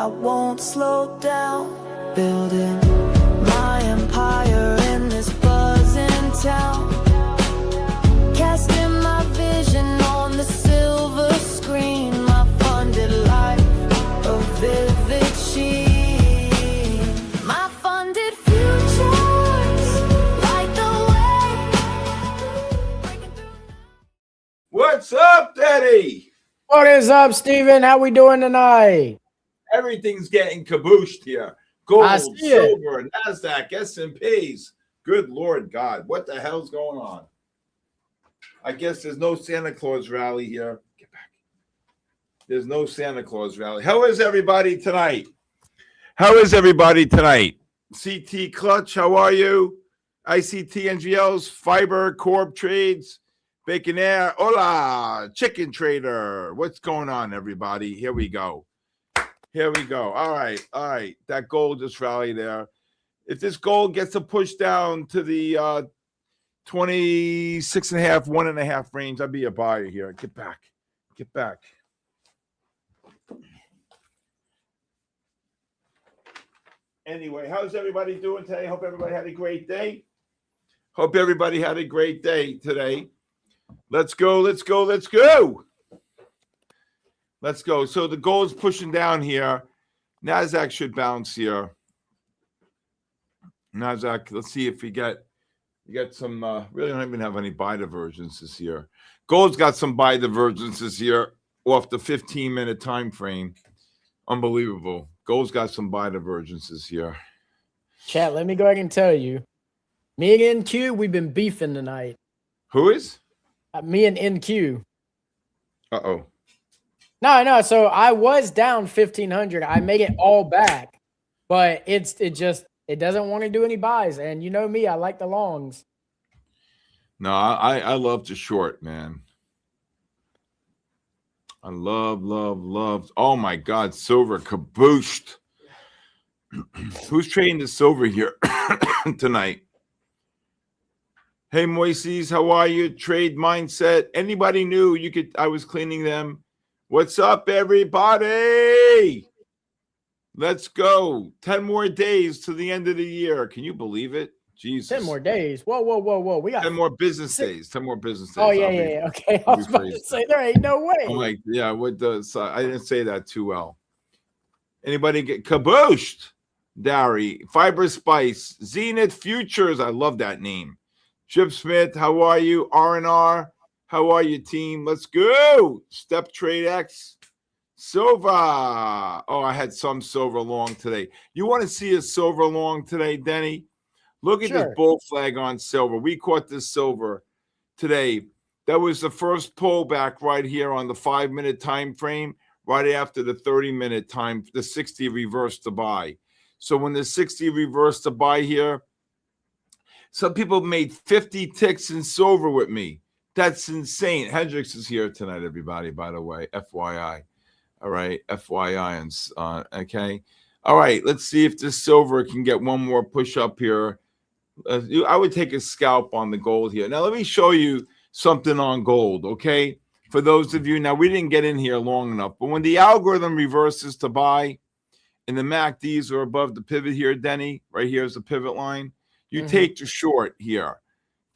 I won't slow down, building my empire in this buzzing town, casting my vision on the silver screen, my funded life, a vivid sheen, my funded futures, light the way. What's up, Daddy? What is up, Steven? How we doing tonight? Everything's getting cabooshed here. Gold, silver, NASDAQ, S&Ps. Good Lord God, what the hell's going on? I guess there's no Santa Claus rally here. Get back. There's no Santa Claus rally. How is everybody tonight? CT Clutch, how are you? ICT NGLs, Fiber, Corp Trades, Baconaire, hola, Chicken Trader. What's going on, everybody? Here we go. All right. That gold just rallied there. If this gold gets a push down to the 26.5, 1.5 range, I'd be a buyer here. Get back. Anyway, how's everybody doing today? Hope everybody had a great day. Let's go. So the gold is pushing down here. NASDAQ should bounce here. NASDAQ, let's see if you get some, really don't even have any buy divergences here. Gold's got some buy divergences here off the 15-minute time frame. Unbelievable. Gold's got some buy divergences here. Chat, let me go ahead and tell you. Me and NQ, we've been beefing tonight. Who is? Me and NQ. Uh-oh. No. So I was down 1,500. I made it all back, but it doesn't want to do any buys. And you know me, I like the longs. No, I love to short, man. I love. Oh my God, silver cabooshed. Who's trading the silver here tonight? Hey, Moises, how are you? Trade Mindset. Anybody new? I was cleaning them. What's up, everybody? Let's go. 10 more days to the end of the year. Can you believe it? Jesus. 10 more days. Whoa. We got 10 more business days. 10 more business days. Oh, yeah. Okay. I was about to say, there ain't no way. I'm like, yeah, what does I didn't say that too well. Anybody get cabooshed? Dari, Fiber Spice, Zenith Futures. I love that name. Chip Smith, how are you? R&R, how are you, team? Let's go. Step Trade X. Silver. Oh, I had some silver long today. You want to see a silver long today, Denny? Look at this bull flag on silver. We caught this silver today. That was the first pullback right here on the 5-minute time frame, right after the 30-minute time, the 60 reversed to buy. So when the 60 reversed to buy here, some people made 50 ticks in silver with me. That's insane. Hendricks is here tonight, everybody, by the way. FYI. All right. FYI. Okay. All right. Let's see if this silver can get one more push up here. I would take a scalp on the gold here. Now, let me show you something on gold, okay? For those of you, now we didn't get in here long enough, but when the algorithm reverses to buy and the MACDs are above the pivot here, Denny, right here is the pivot line. You take the short here,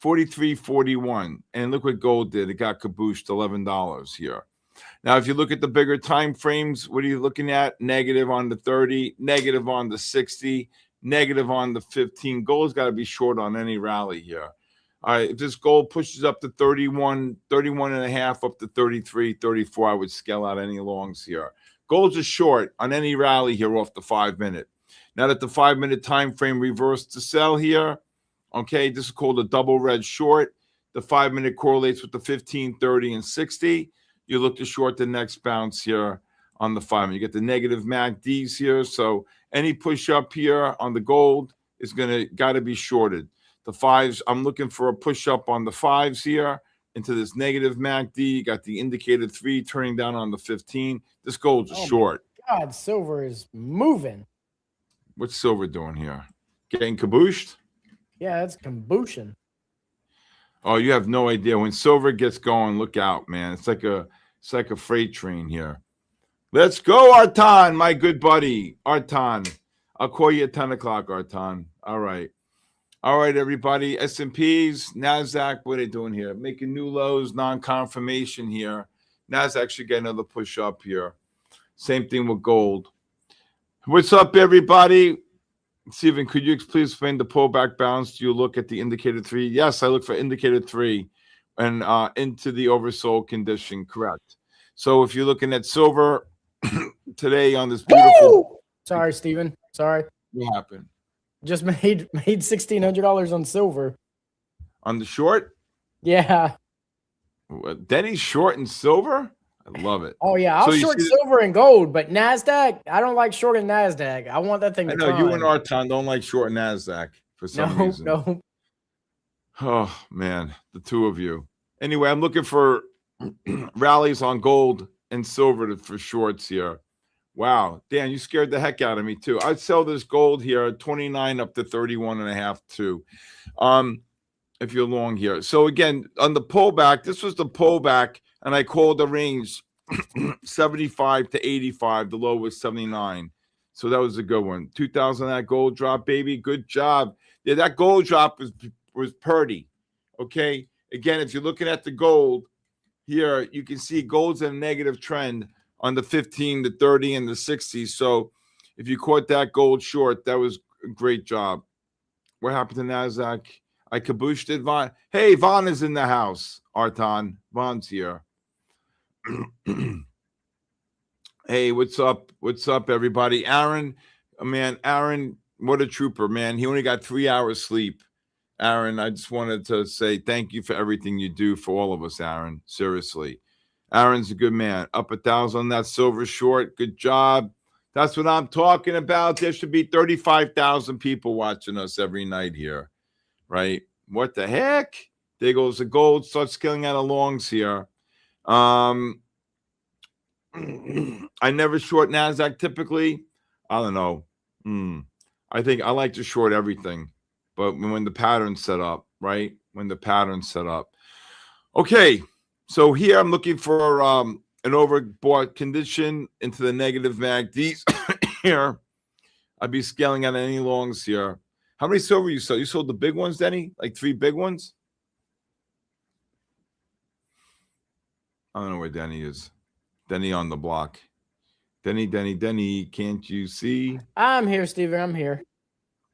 43.41, and look what gold did. It got cabooshed, $11 here. Now, if you look at the bigger time frames, what are you looking at? Negative on the 30, negative on the 60, negative on the 15. Gold's got to be short on any rally here. All right, if this gold pushes up to 31 and a half, up to 33, 34, I would scale out any longs here. Gold's a short on any rally here off the 5-minute. Now that the 5-minute time frame reversed to sell here, okay, this is called a double red short. The 5-minute correlates with the 15, 30, and 60. You look to short the next bounce here on the 5-minute. You get the negative MACDs here. So any push up here on the gold is got to be shorted. The 5s, I'm looking for a push up on the 5s here into this negative MACD. You got the indicated 3 turning down on the 15. This gold's a short. God, silver is moving. What's silver doing here? Getting cabooshed? Yeah, it's caboosing. Oh, you have no idea. When silver gets going, look out, man. It's like a freight train here. Let's go, Artan, my good buddy. Artan. I'll call you at 10 o'clock, Artan. All right. All right, everybody. S&Ps, NASDAQ, what are they doing here? Making new lows, non-confirmation here. NASDAQ should get another push up here. Same thing with gold. What's up, everybody? Stephen, could you please explain the pullback bounce? Do you look at the indicator 3? Yes, I look for indicator 3 and into the oversold condition. Correct. So if you're looking at silver today on this beautiful... Woo! Sorry, Stephen. Sorry. What happened? Just made $1,600 on silver. On the short? Yeah. Denny's short in silver? I love it. Oh, yeah. I'll short silver and gold, but NASDAQ, I don't like shorting NASDAQ. I want that thing to climb. You and Artan don't like short NASDAQ for some reason. No. Oh, man. The two of you. Anyway, I'm looking for rallies on gold and silver for shorts here. Wow. Dan, you scared the heck out of me, too. I'd sell this gold here at 29 up to 31.5, too. If you're long here. So, again, on the pullback, this was the pullback. And I called the range 75 to 85. The low was 79. So that was a good one. 2,000 that gold drop, baby. Good job. Yeah, that gold drop was purty. Okay. Again, if you're looking at the gold here, you can see gold's in a negative trend on the 15, the 30, and the 60. So if you caught that gold short, that was a great job. What happened to NASDAQ? I kabooshed it, Vaughn. Hey, Vaughn is in the house. Artan. Vaughn's here. Hey, what's up? What's up, everybody? Aaron, Aaron, what a trooper, man. He only got 3 hours sleep. Aaron, I just wanted to say thank you for everything you do for all of us, Aaron. Seriously. Aaron's a good man. Up 1,000 on that silver short. Good job. That's what I'm talking about. There should be 35,000 people watching us every night here, right? What the heck? There goes the gold. Starts killing out of longs here. I never short NASDAQ typically. I don't know. I think I like to short everything, but when the pattern's set up, right? When the pattern's set up. Okay, so here I'm looking for an overbought condition into the negative MACDs here. I'd be scaling out any longs here. How many silver you sold? You sold the big ones, Denny? Like 3 big ones? I don't know where Denny is. Denny on the block. Denny, can't you see? I'm here, Steven. I'm here.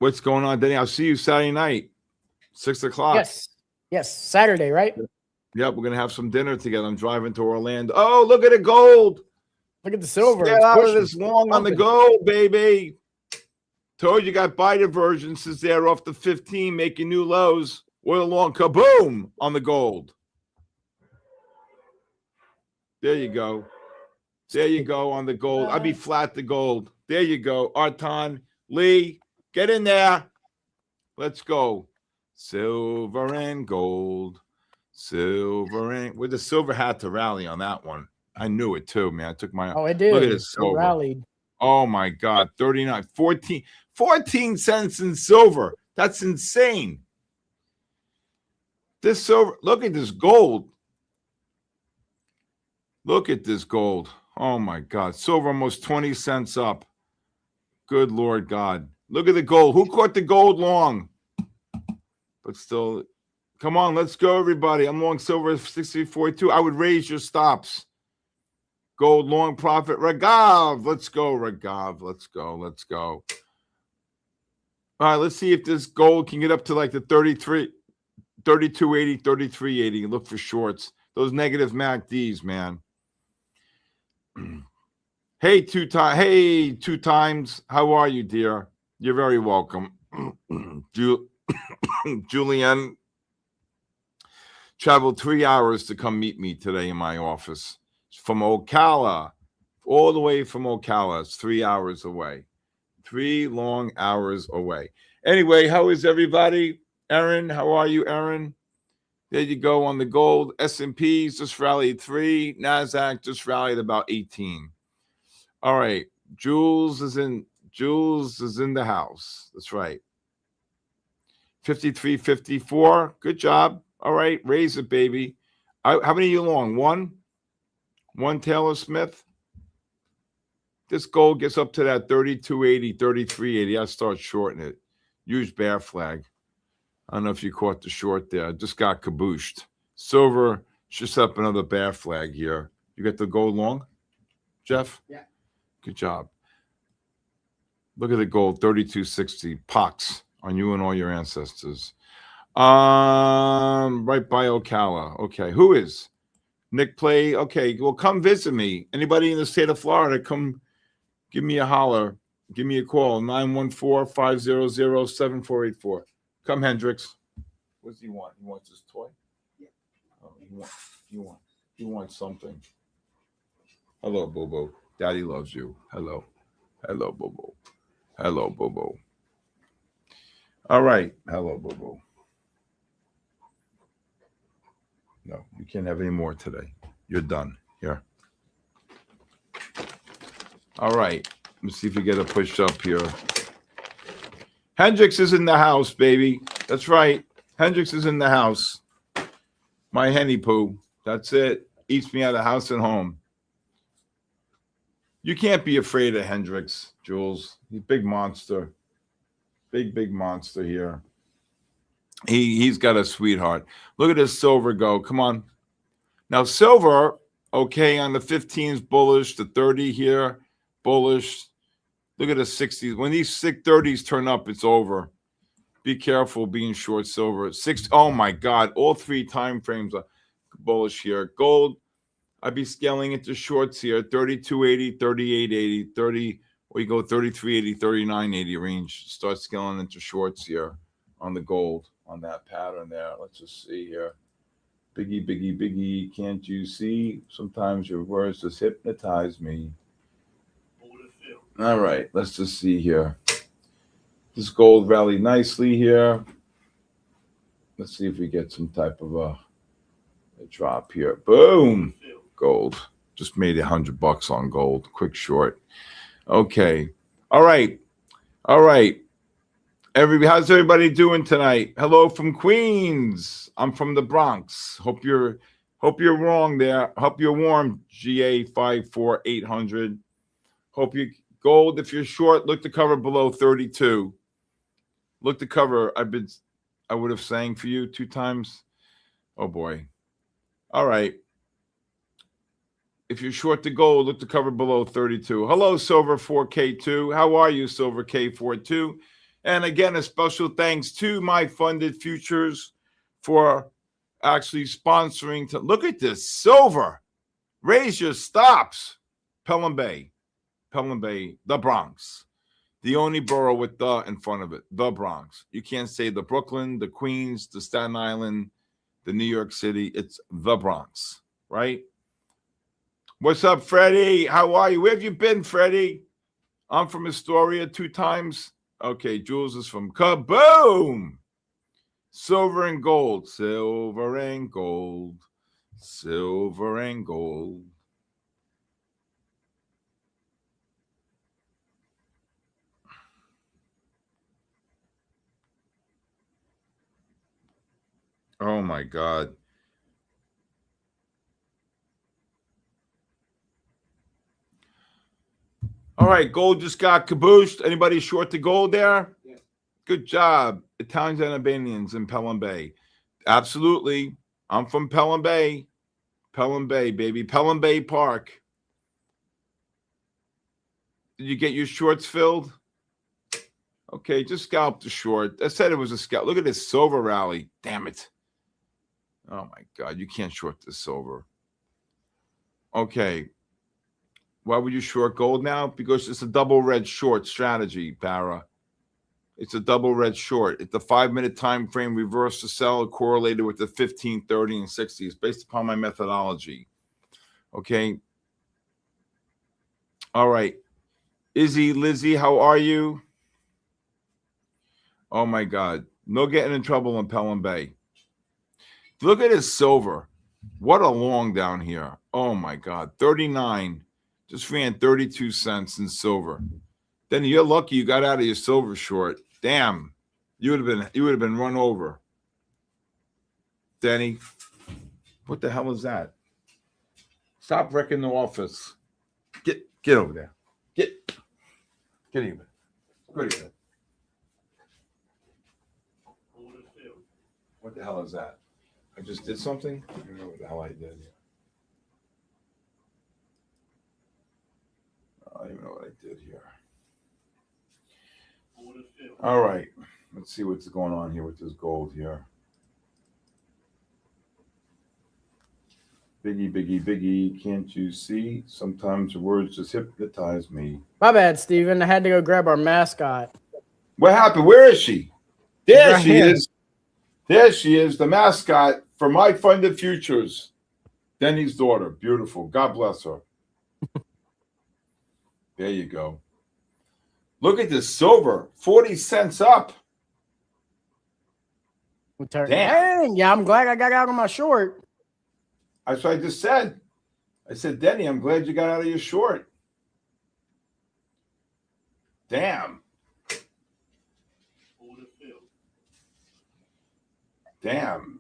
What's going on, Denny? I'll see you Saturday night, 6 o'clock. Yes. Saturday, right? Yep, we're going to have some dinner together. I'm driving to Orlando. Oh, look at the gold. Look at the silver. Get out of this long on the gold, baby. Told you got buy divergences there off the 15, making new lows. Oil long, kaboom on the gold. There you go. There you go on the gold. I'd be flat the gold. There you go. Artan, Lee, get in there. Let's go. Silver and gold. Silver and... With the silver had to rally on that one. I knew it too, man. I took my... Oh, it did. Look at this silver. It rallied. Oh, my God. 39. 14 cents in silver. That's insane. This silver... Look at this gold. Look at this gold. Oh, my God. Silver almost 20 cents up. Good Lord God. Look at the gold. Who caught the gold long? But still, come on, let's go, everybody. I'm long silver 60.42. I would raise your stops. Gold long profit. Ragav. Let's go, Ragav. Let's go. Let's go. All right, let's see if this gold can get up to like the 33, 32.80, 33.80. Look for shorts. Those negative MACDs, man. Hey, two times. How are you, dear? You're very welcome. Julianne traveled 3 hours to come meet me today in my office from Ocala, all the way from Ocala. It's 3 hours away. 3 long hours away. Anyway, how is everybody? Aaron, how are you, Aaron? There you go on the gold. S&Ps just rallied 3. NASDAQ just rallied about 18. All right. Jules is in the house. That's right. 53.54. Good job. All right. Raise it, baby. How many are you long? One Taylor Smith? This gold gets up to that 3280, 3380. I start shorting it. Huge bear flag. I don't know if you caught the short there. Just got cabooshed. Silver should set up another bear flag here. You got the gold long, Jeff? Yeah. Good job. Look at the gold, 3260. Pox on you and all your ancestors. Right by Ocala. Okay, who is? Nick Play. Okay, well, come visit me. Anybody in the state of Florida, come give me a holler. Give me a call, 914-500-7484. Come, Hendricks. What does he want? He wants his toy? Yeah. Oh, he wants something. Hello, Bobo. Daddy loves you. Hello. Hello, Bobo. Hello, Bobo. All right. Hello, Bobo. No, you can't have any more today. You're done. Here. All right. Let's see if we get a push up here. Hendricks is in the house, baby. That's right. Hendricks is in the house. My henny poo. That's it. Eats me out of house and home. You can't be afraid of Hendricks, Jules. He's a big monster. Big monster here. He's got a sweetheart. Look at this silver go. Come on. Now, silver, okay, on the 15s, bullish. The 30 here, bullish. Look at the 60s. When these 30s turn up, it's over. Be careful being short silver. Oh, my God. All three time frames are bullish here. Gold, I'd be scaling into shorts here. 3280, 3880, 30, or you go 3380, 3980 range. Start scaling into shorts here on the gold, on that pattern there. Let's just see here. Biggie. Can't you see? Sometimes your words just hypnotize me. All right, let's just see here. This gold rallied nicely here. Let's see if we get some type of a drop here. Boom. Gold. Just made $100 on gold. Quick short. Okay. All right. How's everybody doing tonight? Hello from Queens. I'm from the Bronx. Hope you're wrong there. Hope you're warm. GA 54800. Hope you gold. If you're short, look to cover below 32. Look to cover. I would have sang for you 2 times. Oh boy. All right. If you're short to gold, look to cover below 32. Hello, Silver 4K2. How are you, Silver K42? And again, a special thanks to MyFundedFutures for actually sponsoring. Look at this silver. Raise your stops. Pelham Bay, the Bronx. The only borough with the in front of it, the Bronx. You can't say the Brooklyn, the Queens, the Staten Island, the New York City. It's the Bronx, right? What's up, Freddie? How are you? Where have you been, Freddie? I'm from Astoria 2 times. Okay, Jules is from Kaboom. Silver and gold. Silver and gold. Silver and gold. Oh, my God. All right, gold just got cabooshed. Anybody short the gold there? Yeah. Good job. Italians and Albanians in Pelham Bay. Absolutely. I'm from Pelham Bay. Pelham Bay, baby. Pelham Bay Park. Did you get your shorts filled? Okay, just scalp the short. I said it was a scalp. Look at this silver rally. Damn it. Oh, my God. You can't short this silver. Okay. Why would you short gold now? Because it's a double red short strategy, Barra. It's a double red short. It's the 5-minute time frame reverse to sell correlated with the 15, 30, and 60s based upon my methodology. Okay. All right. Izzy, Lizzie, how are you? Oh, my God. No getting in trouble in Pelham Bay. Look at his silver. What a long down here. Oh, my God. 39. Just ran 32 cents in silver. Then you're lucky you got out of your silver short. Damn, you would have been run over. Danny, what the hell is that? Stop wrecking the office. Get over there. Get even. Good even. What the hell is that? I just did something? I don't know what the hell I did. I don't even know what I did here. All right. Let's see what's going on here with this gold here. Biggie, biggie, biggie. Can't you see? Sometimes the words just hypnotize me. My bad, Steven. I had to go grab our mascot. What happened? Where is she? There Right she here. is. There she is, the mascot for MyFundedFutures. Denny's daughter. Beautiful. God bless her. There you go. Look at this silver. 40 cents up. Damn. Damn. Yeah, I'm glad I got out of my short. That's what I just said. I said, Denny, I'm glad you got out of your short. Damn. Damn.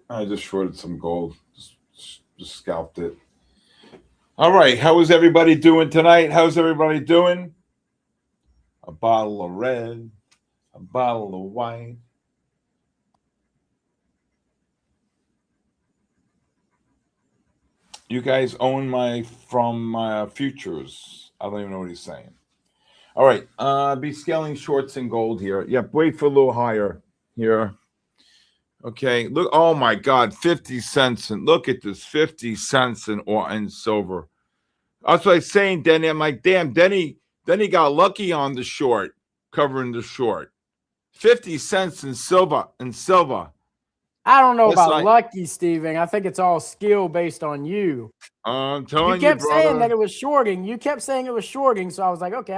I just shorted some gold. Just scalped it. All right. How is everybody doing tonight? How's everybody doing? A bottle of red, a bottle of white. You guys own my futures. I don't even know what he's saying. All right. Be scaling shorts in gold here. Yep. Wait for a little higher here. Okay. Look. Oh my God. 50 cents. And look at this. 50 cents in silver. That's what I was saying, Denny. I'm like, damn, Denny got lucky on the short, covering the short. 50 cents in silver. I don't know That's about like, lucky, Steven. I think it's all skill based on you. I'm telling You kept brother. saying that it was shorting. You kept saying it was shorting, so I was like, okay,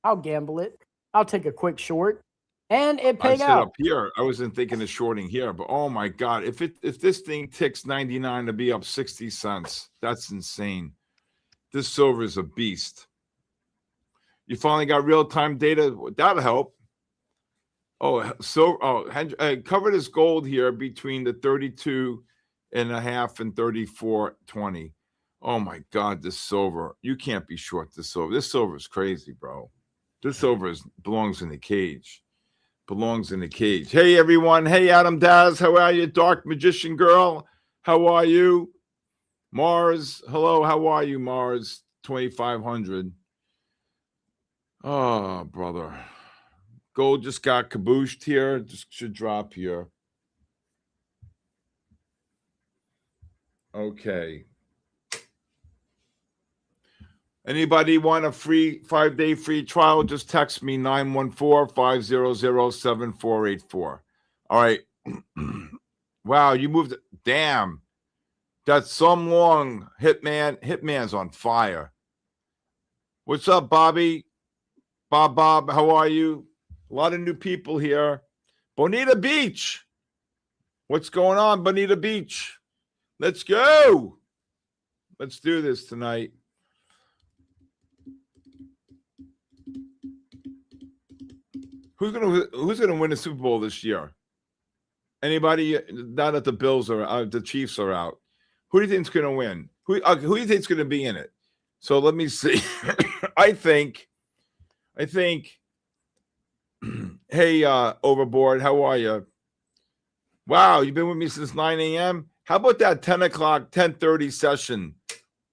I'll gamble it. I'll take a quick short, and it I paid said out. up here. I wasn't thinking of shorting here, but oh my God, if this thing ticks 99 to be up 60 cents, that's insane. This silver is a beast. You finally got real-time data. That'll help. Oh, so cover this gold here between the 32.5 and 34.20. Oh my God, this silver. You can't be short this silver. This silver is crazy, bro. This silver belongs in the cage. Belongs in the cage. Hey, everyone. Hey, Adam Daz. How are you? Dark Magician Girl. How are you? Mars. Hello. How are you, Mars? 2,500. Oh, brother. Gold just got cabooshed here. Just should drop here. Okay. Anybody want a free 5-day free trial? Just text me 914-500-7484. All right. Wow, you moved. Damn. That's some long Hitman. Hitman's on fire. What's up, Bobby? Bob, how are you? A lot of new people here. Bonita Beach. What's going on, Bonita Beach? Let's go. Let's do this tonight. Who's gonna win the Super Bowl this year? Anybody? Now that the Bills are out, the Chiefs are out. Who do you think's gonna win? Who do you think's gonna be in it? So let me see. I think. Hey, Overboard, how are you? Wow, you've been with me since 9 a.m. How about that 10 o'clock, 10:30 session?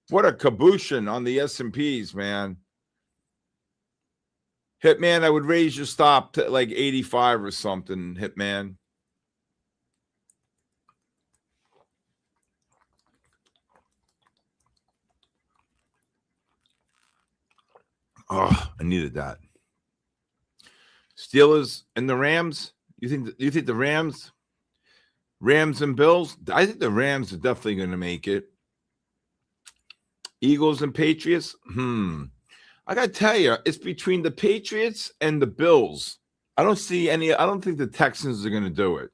What a cabooshin on the S&Ps, man. Hitman, I would raise your stop to like 85 or something, Hitman. Oh, I needed that. Steelers and the Rams. You think the Rams and Bills? I think the Rams are definitely going to make it. Eagles and Patriots. I got to tell you, it's between the Patriots and the Bills. I don't think the Texans are going to do it.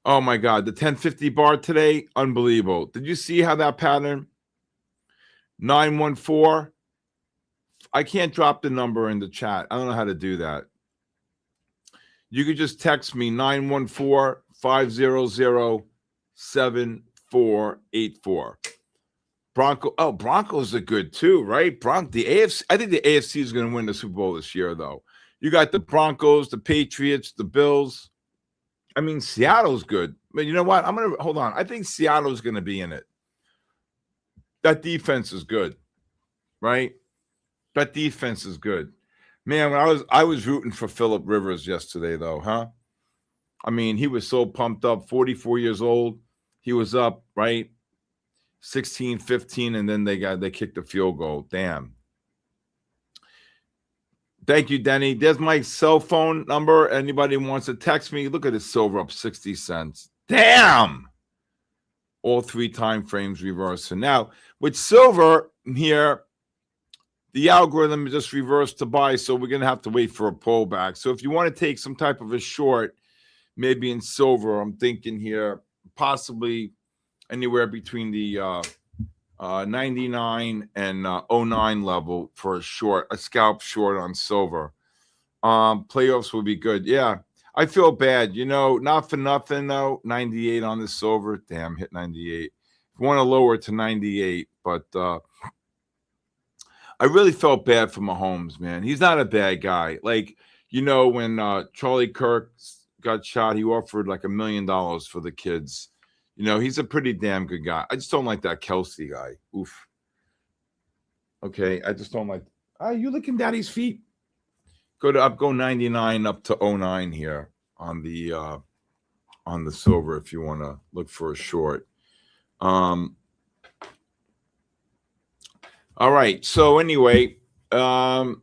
Oh my God, the 1050 bar today, unbelievable. Did you see how that pattern? 914. I can't drop the number in the chat. I don't know how to do that. You could just text me 914-500-7484. 8484. Broncos are good too, right? The AFC. I think the AFC is going to win the Super Bowl this year, though. You got the Broncos, the Patriots, the Bills. I mean, Seattle's good, but you know what? Hold on. I think Seattle's going to be in it. That defense is good, right? That defense is good, man. When I was rooting for Phillip Rivers yesterday, though, huh? I mean, he was so pumped up. 44 years old, he was up, right? 16-15, and then they kicked the field goal. Damn. Thank you, Denny. There's my cell phone number. Anybody wants to text me? Look at this silver up 60 cents. Damn. All 3 time frames reversed. And now with silver here, the algorithm is just reversed to buy, so we're going to have to wait for a pullback. So if you want to take some type of a short, maybe in silver, I'm thinking here possibly anywhere between the 99 and 09 level for a scalp short on silver. Playoffs will be good. Yeah, I feel bad. You know, not for nothing, though. 98 on the silver. Damn, hit 98. I want to lower it to 98, but I really felt bad for Mahomes, man. He's not a bad guy. Like, you know, when Charlie Kirk got shot, he offered like $1 million for the kids. You know, he's a pretty damn good guy. I just don't like that Kelsey guy. Oof. Okay, I just don't like. You licking daddy's feet? Go 99 up to 09 here on the silver if you want to look for a short. All right. So anyway, good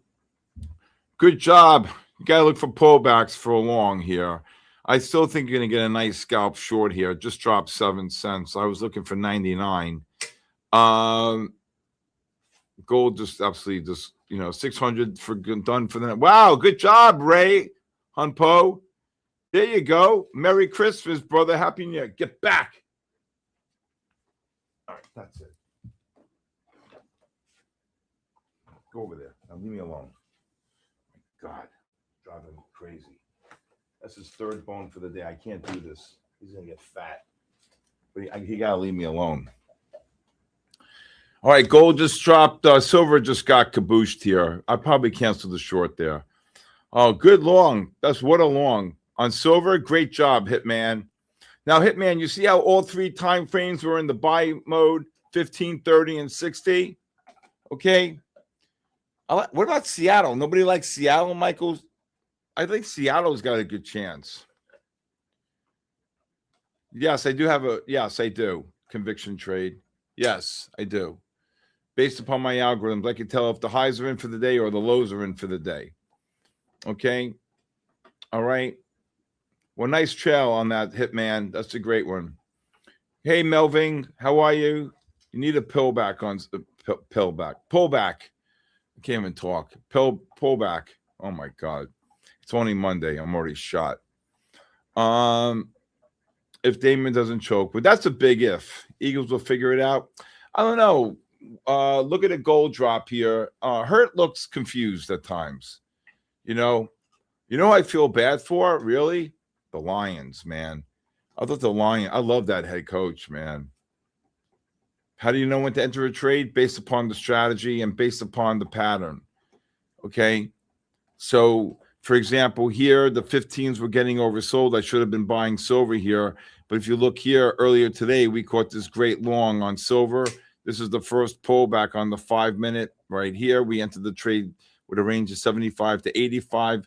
job. You got to look for pullbacks for a long here. I still think you're going to get a nice scalp short here. Just dropped 7 cents. I was looking for 99. Gold just absolutely just, 600 for good, done for the night. Wow, good job, Ray Hunpo. There you go. Merry Christmas, brother. Happy New Year. Get back. All right, that's it. Go over there. Now leave me alone. God, driving me crazy. That's his 3rd bone for the day. I can't do this. He's going to get fat. But he got to leave me alone. All right, gold just dropped. Silver just got cabooshed here. I probably canceled the short there. Oh, good long. That's what a long. On silver, great job, Hitman. Now, Hitman, you see how all 3 time frames were in the buy mode, 15, 30, and 60? Okay. What about Seattle? Nobody likes Seattle, Michael? I think Seattle's got a good chance. Yes, I do have yes, I do. Conviction trade. Yes, I do. Based upon my algorithms, I can tell if the highs are in for the day or the lows are in for the day. Okay. All right. Well, nice trail on that, Hitman. That's a great one. Hey, Melvin, how are you? You need a pullback on pullback. I can't even talk. Pullback. Oh my God. It's only Monday. I'm already shot. If Damon doesn't choke, but that's a big if. Eagles will figure it out. I don't know. Look at a gold drop here. Hurt looks confused at times. You know I feel bad for? Really? The Lions, man. I love that head coach, man. How do you know when to enter a trade? Based upon the strategy and based upon the pattern. Okay. So, for example, here, the 15s were getting oversold. I should have been buying silver here. But if you look here earlier today, we caught this great long on silver. This is the first pullback on the 5-minute right here. We entered the trade with a range of 75 to 85.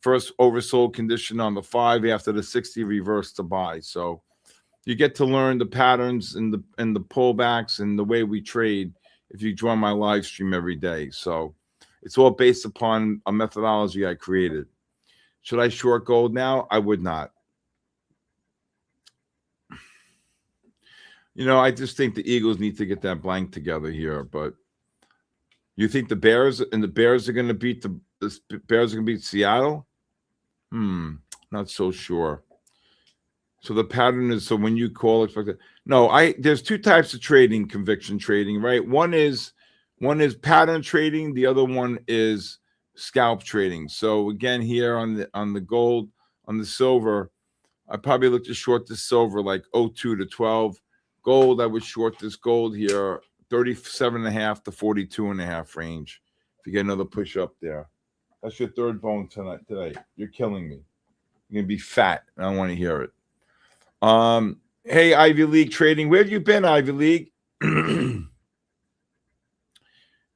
First oversold condition on the 5 after the 60 reversed to buy. So you get to learn the patterns and the pullbacks and the way we trade if you join my live stream every day. So it's all based upon a methodology I created. Should I short gold now? I would not. I just think the Eagles need to get that blank together here. But you think the Bears are going to beat the Bears are going to beat Seattle? Not so sure. So the pattern is, so when you call expected. No, there's 2 types of trading, conviction trading, right? One is pattern trading, the other one is scalp trading. So again, here on the gold, on the silver, I probably look to short the silver like 02 to 12. Gold, I would short this gold here, 37.5 to 42.5 range. If you get another push up there. That's your third bone today. You're killing me. You're going to be fat. I don't want to hear it. Hey, Ivy League Trading. Where have you been, Ivy League?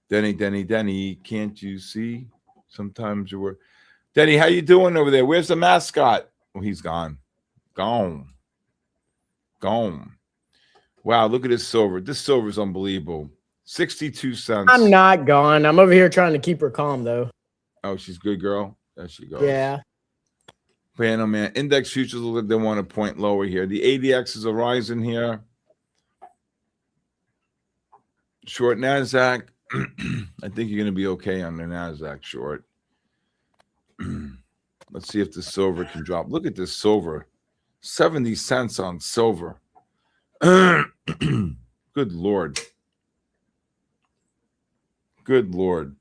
Denny, can't you see? Sometimes you were. Denny, how you doing over there? Where's the mascot? Oh, he's gone. Gone. Wow, look at this silver. This silver is unbelievable. 62 cents. I'm not gone. I'm over here trying to keep her calm, though. Oh, she's good, girl. There she goes. Yeah. Man, index futures look like they want a point lower here. The ADXs are rising here. Short NASDAQ. I think you're going to be okay on the NASDAQ short. Let's see if the silver can drop. Look at this silver. 70 cents on silver. Good Lord. Good Lord.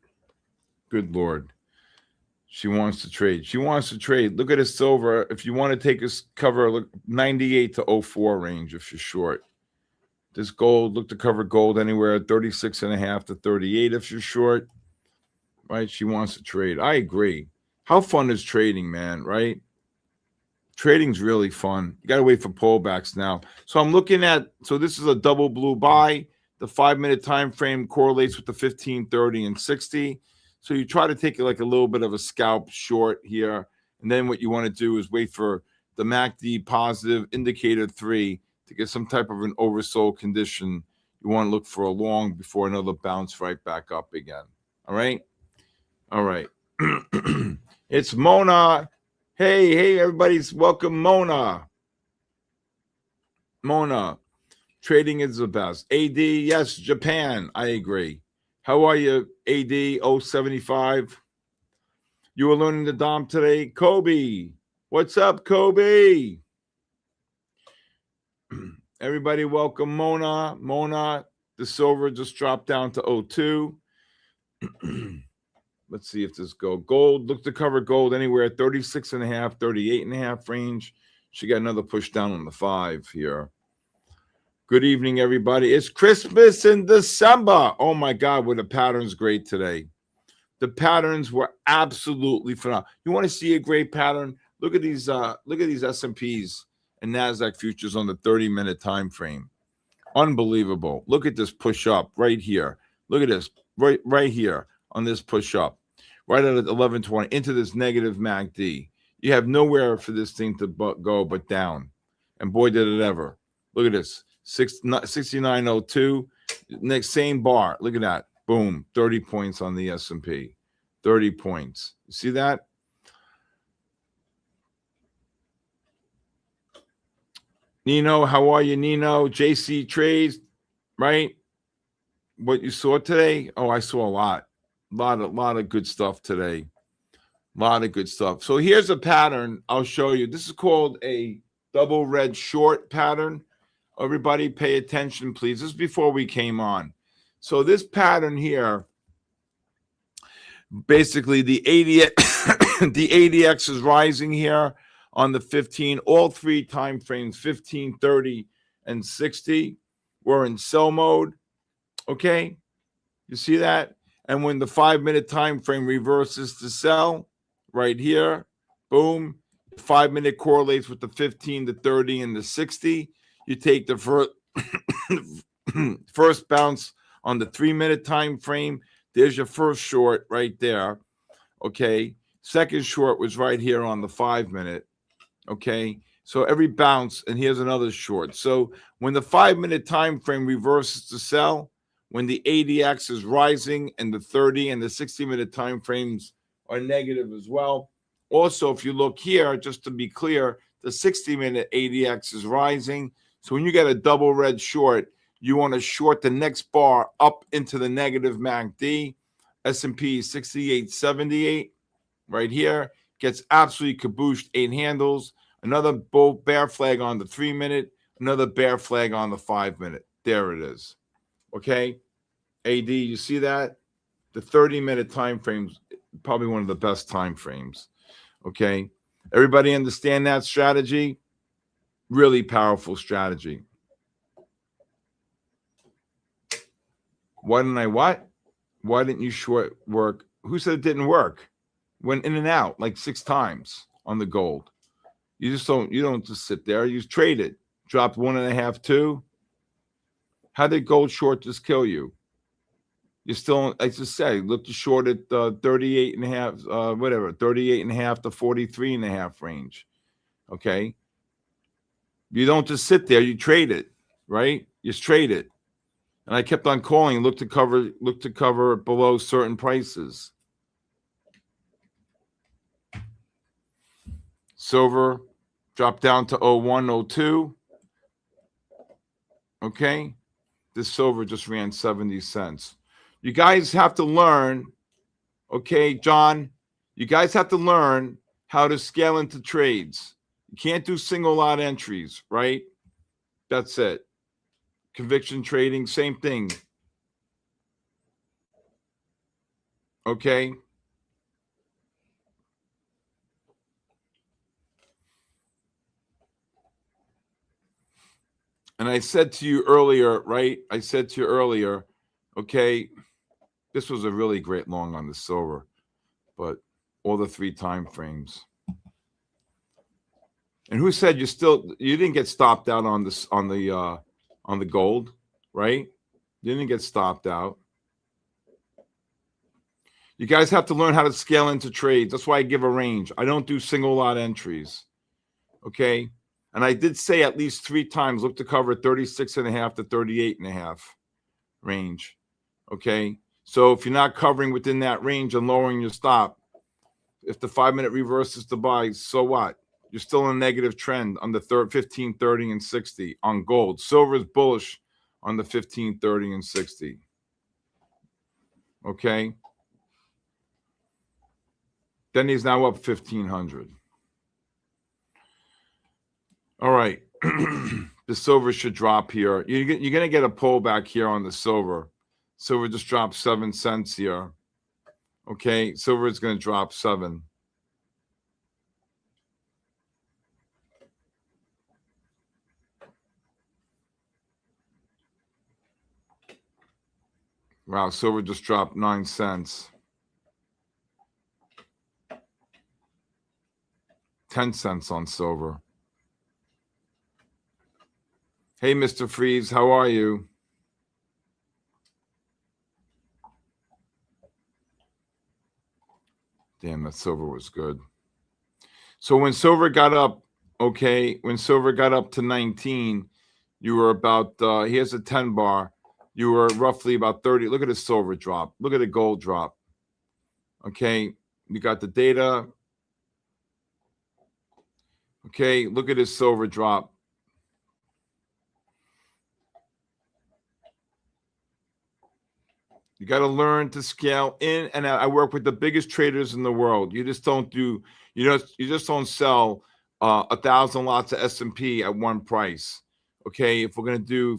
She wants to trade. Look at this silver. If you want to take a cover, look 98 to 04 range if you're short. This gold, look to cover gold anywhere 36.5 to 38 if you're short. Right? She wants to trade. I agree. How fun is trading, man, right? Trading's really fun. You got to wait for pullbacks now. So I'm looking at, so this is a double blue buy. The 5-minute time frame correlates with the 15, 30, and 60. So you try to take like a little bit of a scalp short here. And then what you want to do is wait for the MACD positive indicator 3 to get some type of an oversold condition. You want to look for a long before another bounce right back up again. All right. It's Mona. Hey, everybody's welcome, Mona. Trading is the best. AD, yes, Japan. I agree. How are you, AD 075? You were learning the Dom today. Kobe. What's up, Kobe? Everybody welcome Mona. The silver just dropped down to 02. Let's see if this gold. Look to cover gold anywhere 36.5, 38.5 range. She got another push down on the 5 here. Good evening, everybody. It's Christmas in December. Oh my God, were the patterns great today? The patterns were absolutely phenomenal. You want to see a great pattern? Look at these S&Ps and NASDAQ futures on the 30-minute time frame. Unbelievable. Look at this push up right here. Look at this right here on this push up, right at 11:20 into this negative MACD. You have nowhere for this thing to go but down. And boy, did it ever. Look at this. 69.02, next same bar. Look at that. Boom, 30 points on the S&P. 30 points. You see that? Nino, how are you, Nino? JC Trades, right? What you saw today? Oh, I saw a lot of good stuff today. A lot of good stuff. So here's a pattern I'll show you. This is called a double red short pattern. Everybody pay attention, please. This is before we came on. So this pattern here, basically the ADX is rising here on the 15. All three time frames, 15, 30, and 60, we're in sell mode. Okay? You see that? And when the 5-minute time frame reverses to sell, right here, boom, 5-minute correlates with the 15, the 30, and the 60. You take the first bounce on the 3-minute time frame. There's your first short right there. Okay. Second short was right here on the 5-minute. Okay. So every bounce, and here's another short. So when the 5-minute time frame reverses to sell, when the ADX is rising and the 30 and the 60-minute time frames are negative as well. Also, if you look here, just to be clear, the 60-minute ADX is rising. So when you get a double red short, you want to short the next bar up into the negative MACD. S&P 68.78 right here. Gets absolutely kabooshed, 8 handles. Another bear flag on the 3-minute. Another bear flag on the 5-minute. There it is. Okay? AD, you see that? The 30-minute time frame's probably one of the best time frames. Okay? Everybody understand that strategy? Really powerful strategy. Why didn't I what? Why didn't you short work? Who said it didn't work? Went in and out like 6 times on the gold. You don't just sit there. You trade it. Dropped 1.5, 2. How did gold short just kill you? You're still, I just said, look to short at 38.5, whatever, 38.5 to 43.5 range. Okay. You don't just sit there, you trade it, right? You trade it. And I kept on calling, look to cover below certain prices. Silver dropped down to 01, 02. Okay. This silver just ran 70 cents. You guys have to learn, okay, John, you guys have to learn how to scale into trades. You can't do single lot entries, right? That's it. Conviction trading, same thing. Okay. And I said to you earlier, right? I said to you earlier, okay, this was a really great long on the silver, but all the 3 time frames. And who said you didn't get stopped out on this on the gold, right? You didn't get stopped out. You guys have to learn how to scale into trades. That's why I give a range. I don't do single lot entries. Okay. And I did say at least 3 times, look to cover 36.5 to 38.5 range. Okay. So if you're not covering within that range and lowering your stop, if the 5-minute reverses to buy, so what? You're still in a negative trend on the 15, 30, and 60 on gold. Silver is bullish on the 15, 30, and 60. Okay. Then he's now up 1,500. All right. The silver should drop here. You're going to get a pullback here on the silver. Silver just dropped 7 cents here. Okay. Silver is going to drop 7. Wow. Silver just dropped 9 cents. 10 cents on silver. Hey, Mr. Freeze, how are you? Damn, that silver was good. So when silver got up, okay, when silver got up to 19, you were about, here's a 10 bar. You were roughly about 30. Look at the silver drop. Look at the gold drop. Okay, you got the data. Okay, look at this silver drop. You got to learn to scale in and out. I work with the biggest traders in the world. You just don't do, you just don't sell 1,000 lots of S&P at one price. Okay, if we're going to do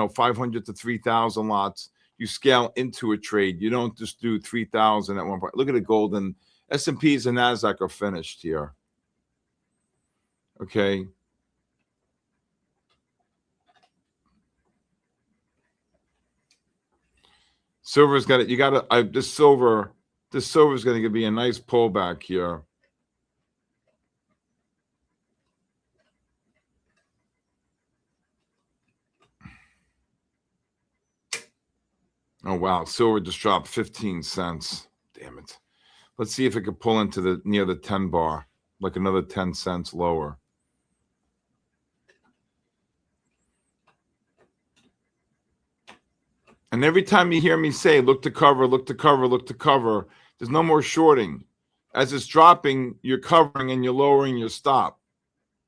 500 to 3,000 lots, you scale into a trade. You don't just do 3,000 at one price. Look at the gold, and S&Ps and Nasdaq are finished here. Okay. Silver's got it. You got to, this silver is going to be a nice pullback here. Oh, wow. Silver just dropped 15 cents. Damn it. Let's see if it could pull into near the 10 bar, like another 10 cents lower. And every time you hear me say, look to cover, look to cover, look to cover, there's no more shorting. As it's dropping, you're covering and you're lowering your stop.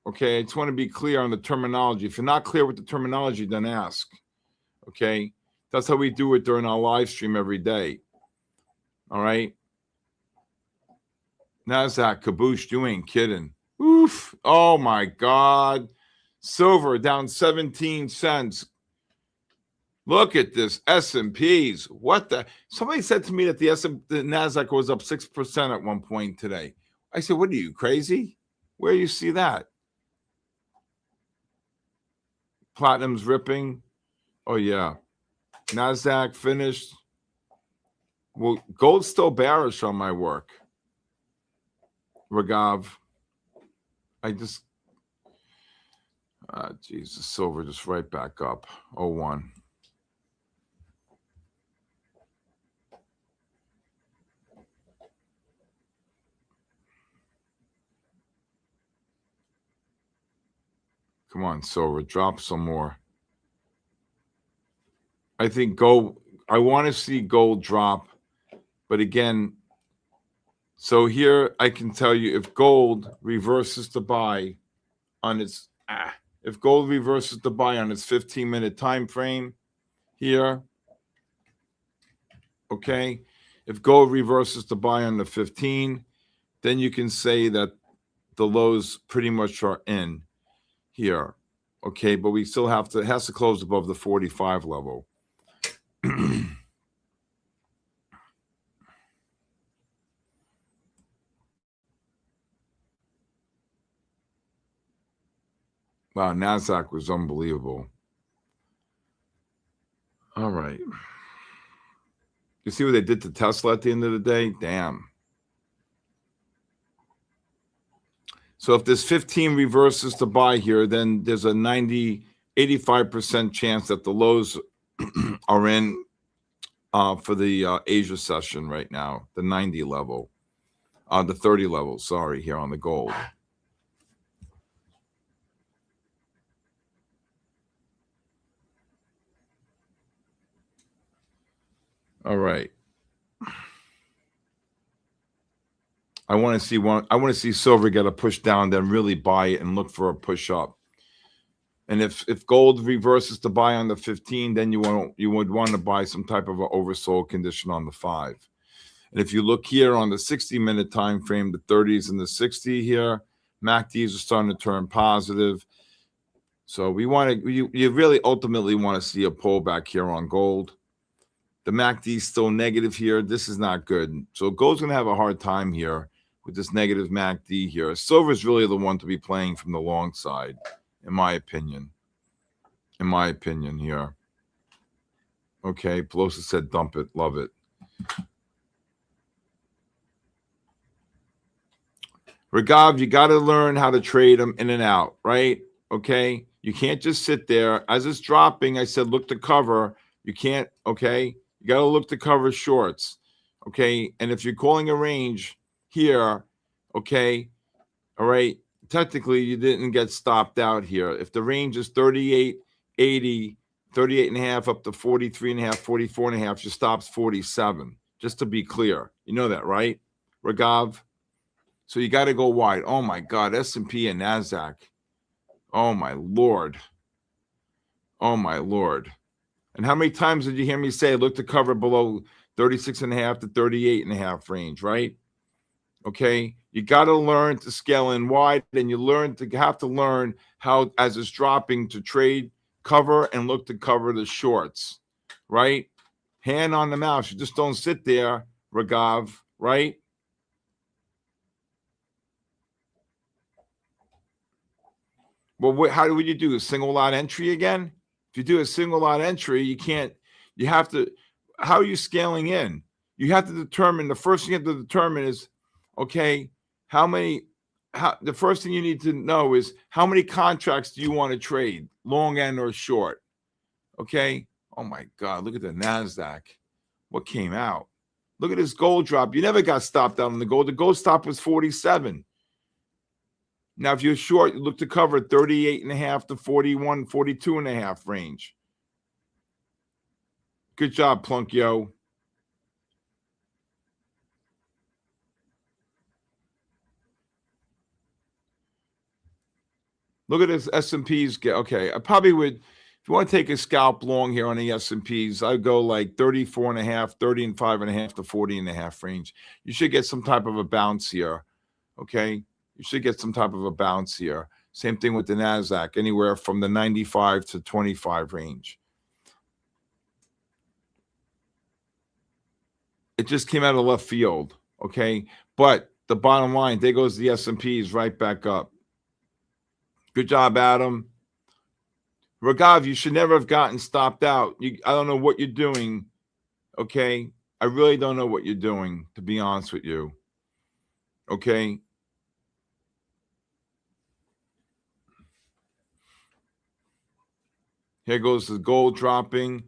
Okay, I just want to be clear on the terminology. If you're not clear with the terminology, then ask. Okay, that's how we do it during our live stream every day. All right. Nasdaq, kaboosh, you ain't kidding. Oof. Oh, my God. Silver down 17 cents. Look at this S&Ps. What the? Somebody said to me that the Nasdaq was up 6% at one point today. I said, what are you, crazy? Where do you see that? Platinum's ripping. Oh, yeah. NASDAQ finished. Well, gold's still bearish on my work. Ragav. Jesus, silver just right back up. 01. Come on, silver, drop some more. I think gold, I want to see gold drop. But again, so here I can tell you if gold reverses the buy on its, if gold reverses the buy on its 15-minute time frame here, okay, if gold reverses the buy on the 15, then you can say that the lows pretty much are in here, okay, but we still have to, it has to close above the 45 level. Wow, NASDAQ was unbelievable. All right. You see what they did to Tesla at the end of the day? Damn. So if this 15 reverses to buy here, then there's a 85% chance that the lows are in for the Asia session right now, the 90 level, the 30 level, sorry, here on the gold. All right. I want to see silver get a push down, then really buy it and look for a push up. And if gold reverses to buy on the 15, then you would want to buy some type of an oversold condition on the 5. And if you look here on the 60-minute time frame, the 30s and the 60 here, MACDs are starting to turn positive. So we want to, you really ultimately want to see a pullback here on gold. The MACD is still negative here. This is not good. So gold's going to have a hard time here with this negative MACD here. Silver is really the one to be playing from the long side, in my opinion. In my opinion here. Okay, Pelosi said dump it. Love it. Ragav, you got to learn how to trade them in and out, right? Okay? You can't just sit there. As it's dropping, I said look to cover. You can't, okay? You got to look to cover shorts, okay? And if you're calling a range here, okay, all right, technically you didn't get stopped out here. If the range is 38.80, 38.5 up to 43.5, 44.5, your stop's 47, just to be clear. You know that, right, Ragav? So you got to go wide. Oh, my God, S&P and NASDAQ. Oh, my Lord. Oh, my Lord. And how many times did you hear me say, look to cover below 36.5 to 38.5 range, right? Okay. You got to learn to scale in wide, and you have to learn how, as it's dropping, to trade, cover, and look to cover the shorts, right? Hand on the mouse. You just don't sit there, Ragav, right? Well, how would you do a single lot entry again? If you do a single lot entry, you have to, how are you scaling in? You have to determine, the first thing you have to determine is, okay, the first thing you need to know is how many contracts do you want to trade, long end or short? Okay. Oh my God, look at the NASDAQ. What came out? Look at this gold drop. You never got stopped out on the gold. The gold stop was 47. Now, if you're short, you look to cover 38.5 to 41, 42.5 range. Good job, Plunkyo. Look at this S&Ps. Okay, I probably would, if you want to take a scalp long here on the S&Ps, I'd go like 34.5, 35.5 to 40.5 range. You should get some type of a bounce here, okay? You should get some type of a bounce here. Same thing with the NASDAQ, anywhere from the 95 to 25 range. It just came out of left field, okay? But the bottom line, there goes the S&Ps right back up. Good job, Adam. Ragav, you should never have gotten stopped out. I don't know what you're doing. Okay. I really don't know what you're doing, to be honest with you. Okay. Here goes the gold dropping.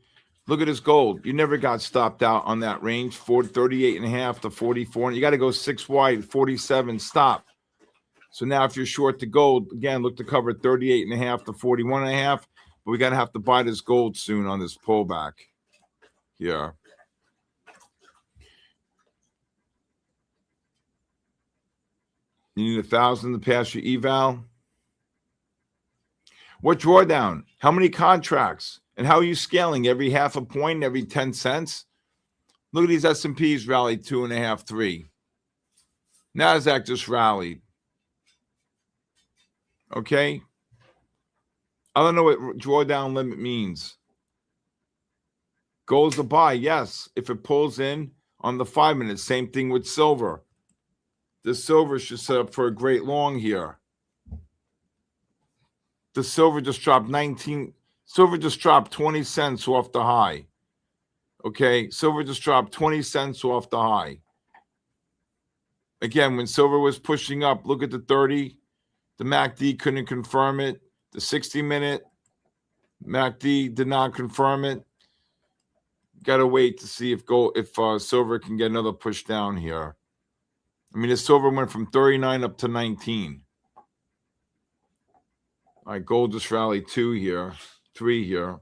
Look at this gold. You never got stopped out on that range, 38.5 to 44. You got to go 6 wide, 47, stop. So now if you're short the gold, again, look to cover 38.5 to 41.5. But we got to have to buy this gold soon on this pullback here. You need 1,000 to pass your eval. What drawdown? How many contracts? And how are you scaling? Every half a point, every 10 cents? Look at these S&Ps rallied 2.5, 3. NASDAQ just rallied. Okay? I don't know what drawdown limit means. Gold's a buy, yes. If it pulls in on the 5 minutes, same thing with silver. The silver should set up for a great long here. The silver just dropped 20 cents off the high. Okay, silver just dropped 20 cents off the high. Again, when silver was pushing up, look at the 30. The MACD couldn't confirm it. The 60-minute MACD did not confirm it. Got to wait to see if silver can get another push down here. I mean, the silver went from 39 up to 19. All right, gold just rallied 2 here, 3 here.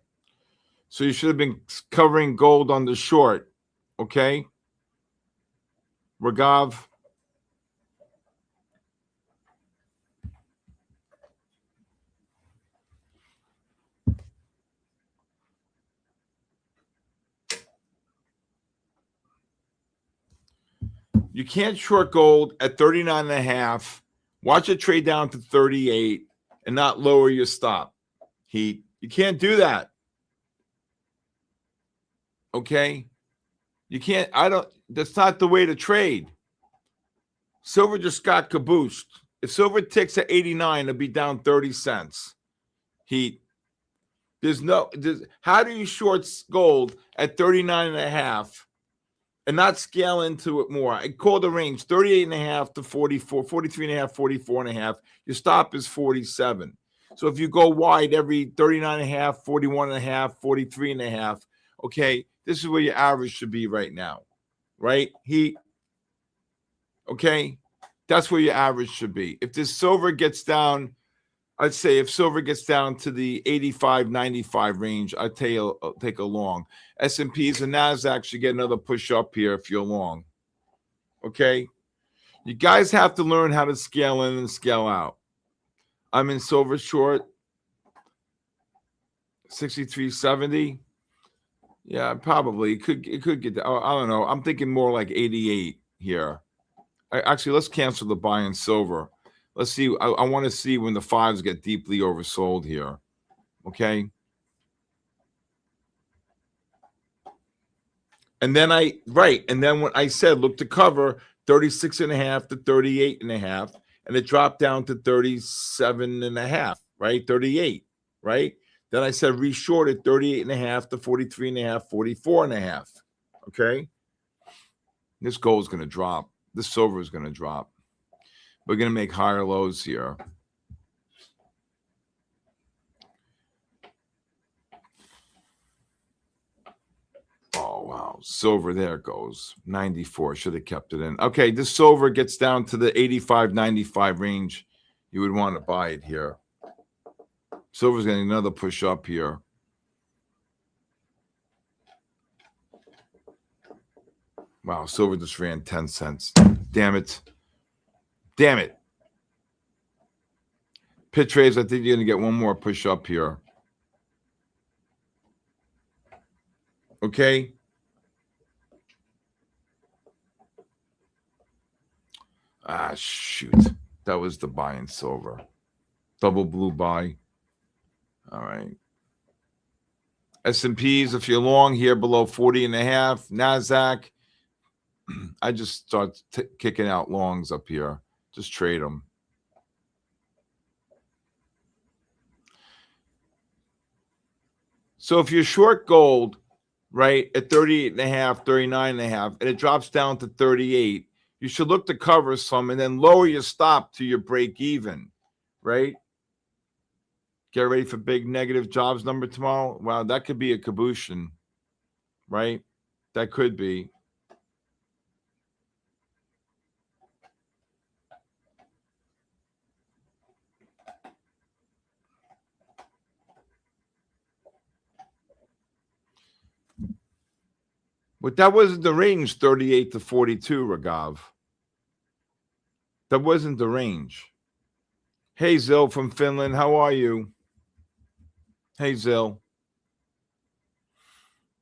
So you should have been covering gold on the short, okay? Ragav. You can't short gold at 39.5. Watch it trade down to 38 and not lower your stop. You can't do that. Okay? You can't, that's not the way to trade. Silver just got caboosed. If silver ticks at 89, it'll be down 30 cents. How do you short gold at 39.5 and not scale into it more? I call the range 38.5 to 44, 43.5, 44.5. Your stop is 47. So if you go wide every 39.5, 41.5, 43.5, okay, this is where your average should be right now, right? Okay, that's where your average should be. If this silver gets down, I'd say if silver gets down to the 85, 95 range, I'd take a long. S&Ps and NASDAQ should get another push up here if you're long. Okay? You guys have to learn how to scale in and scale out. I'm in silver short, 63.70. Yeah, probably. It could get down. I don't know. I'm thinking more like 88 here. Actually, let's cancel the buy in silver. Let's see. I want to see when the 5s get deeply oversold here. Okay. And then and then when I said look to cover 36.5 to 38.5, and it dropped down to 37.5, right? 38, right? Then I said reshort at 38.5 to 43.5, 44.5. Okay. This gold is going to drop. This silver is going to drop. We're going to make higher lows here. Oh, wow. Silver, there it goes. 94. Should have kept it in. Okay, this silver gets down to the 85, 95 range. You would want to buy it here. Silver's getting another push up here. Wow, silver just ran 10 cents. Damn it. Damn it. Pit trades, I think you're going to get one more push up here. Okay. Ah, shoot. That was the buy in silver. Double blue buy. All right. S&Ps, if you're long here below 40.5. NASDAQ. I just start kicking out longs up here. Just trade them. So if you're short gold, right, at 38.5, 39.5, and it drops down to 38, you should look to cover some and then lower your stop to your break even, right? Get ready for big negative jobs number tomorrow. Wow, that could be a caboose, right? That could be. But that wasn't the range, 38 to 42, Ragav. That wasn't the range. Hey, Zil from Finland, how are you? Hey, Zil.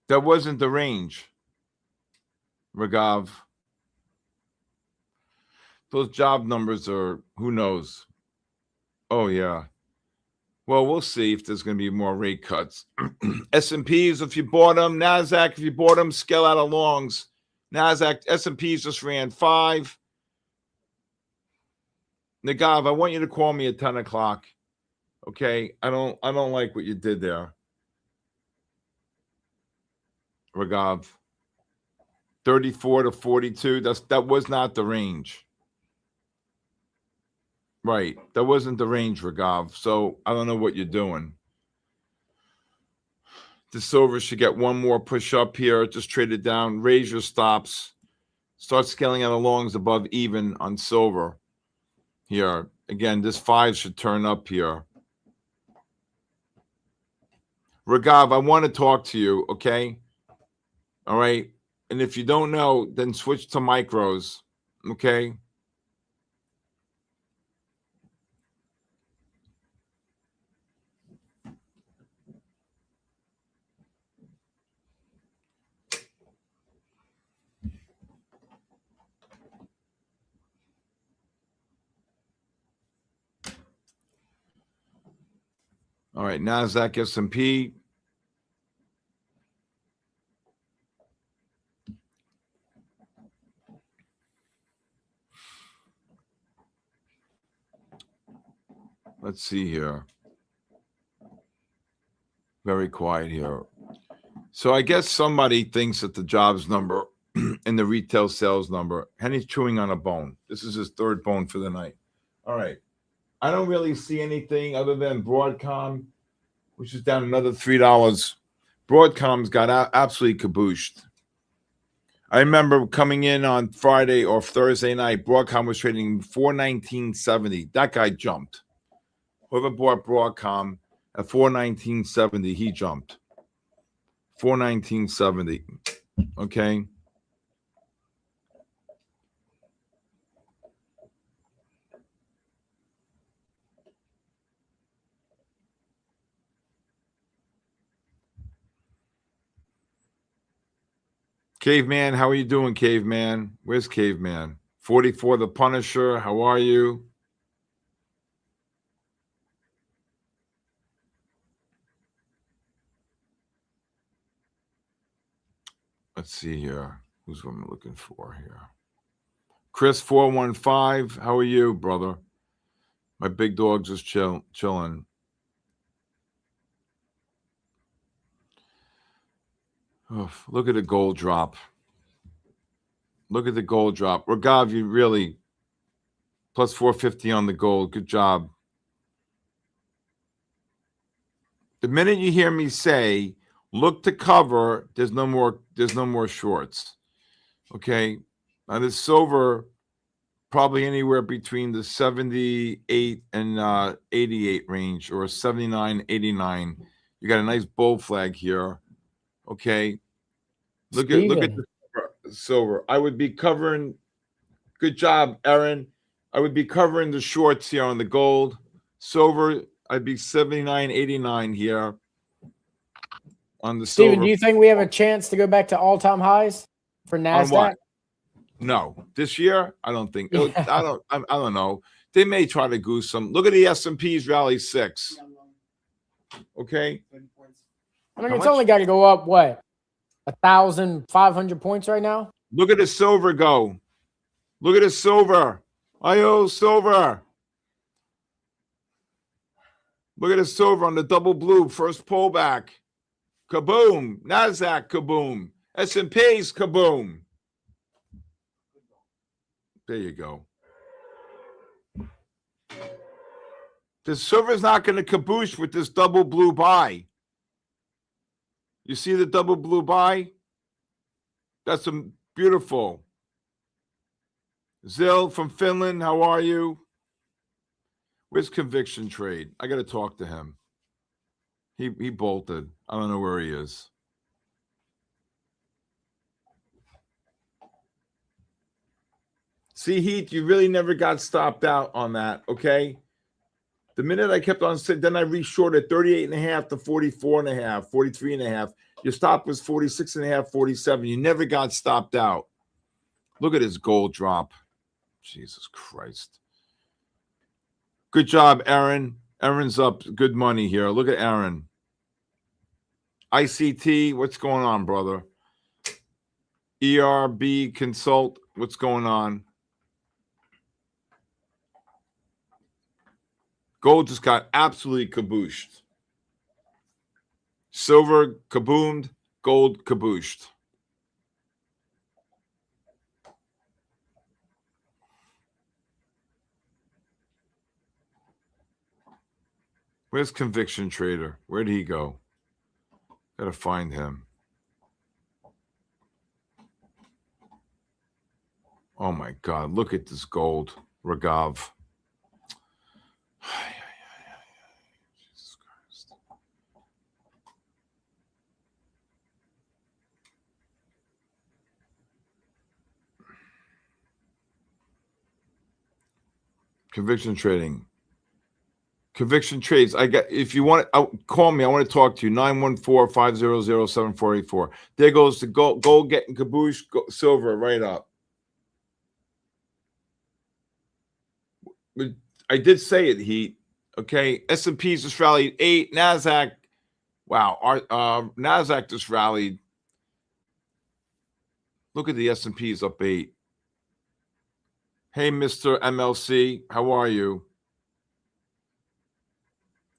That wasn't the range, Ragav. Those job numbers are, who knows? Oh, yeah. Well, we'll see if there's going to be more rate cuts. S&Ps, if you bought them. NASDAQ, if you bought them, scale out of longs. NASDAQ, S&Ps just ran 5. Nagav, I want you to call me at 10 o'clock. Okay? I don't like what you did there. Ragav. 34 to 42. That was not the range. Right. That wasn't the range, Ragav. So I don't know what you're doing. The silver should get one more push up here. Just trade it down. Raise your stops. Start scaling out of longs above even on silver here. Again, this 5 should turn up here. Ragav, I want to talk to you, okay? All right. And if you don't know, then switch to micros, okay? All right, NASDAQ, S&P. Let's see here. Very quiet here. So I guess somebody thinks that the jobs number and the retail sales number, Henny's chewing on a bone. This is his third bone for the night. All right. I don't really see anything other than Broadcom, which is down another $3. Broadcom's got absolutely cabooshed. I remember coming in on Friday or Thursday night, Broadcom was trading $419.70. That guy jumped. Whoever bought Broadcom at $419.70, he jumped. $419.70. Okay. Caveman, how are you doing, Caveman? Where's Caveman? 44 the Punisher, how are you? Let's see here. Who's what I'm looking for here? Chris 415, how are you, brother? My big dog just chilling. Oh, look at the gold drop. Look at the gold drop. Ragav, you really plus 450 on the gold. Good job. The minute you hear me say, look to cover, there's no more shorts. Okay. Now this silver, probably anywhere between the 78 and 88 range, or 79, 89. You got a nice bull flag here. Okay. Look at the silver. I would be covering. Good job, Aaron. I would be covering the shorts here on the gold. Silver, I'd be 79, 89 here on the silver. Steven, do you think we have a chance to go back to all-time highs for NASDAQ? No, this year I don't think. Yeah. I don't know. They may try to goose some. Look at the S&P's rally 6. Okay. I mean, it's only got to go up what, 1,500 points right now. Look at the silver go. Look at the silver. Silver. Look at the silver on the double blue first pullback. Kaboom. NASDAQ, kaboom. S&P's, kaboom. There you go. The silver's not going to kaboosh with this double blue buy. You see the double blue buy? That's beautiful. Zill from Finland, how are you? Where's Conviction Trade? I got to talk to him. He bolted. I don't know where he is. See, Heath, you really never got stopped out on that, okay? The minute I kept on sitting, then I reshorted 38.5 to 44.5, 43.5. Your stop was 46.5, 47. You never got stopped out. Look at his gold drop. Jesus Christ. Good job, Aaron. Aaron's up good money here. Look at Aaron. ICT, what's going on, brother? ERB Consult, what's going on? Gold just got absolutely kabooshed. Silver kaboomed, gold kabooshed. Where's Conviction Trader? Where'd he go? Gotta find him. Oh my God, look at this gold. Ragav. Jesus Christ. Conviction Trading. Conviction Trades. I got. If you want to call me, I want to talk to you. 914-500-7484. There goes the gold getting kaboosh, silver right up. But I did say it, Heat. Okay, S&P's just rallied 8. NASDAQ, wow, our NASDAQ just rallied. Look at the S&P's up 8. Hey, Mr. MLC, how are you?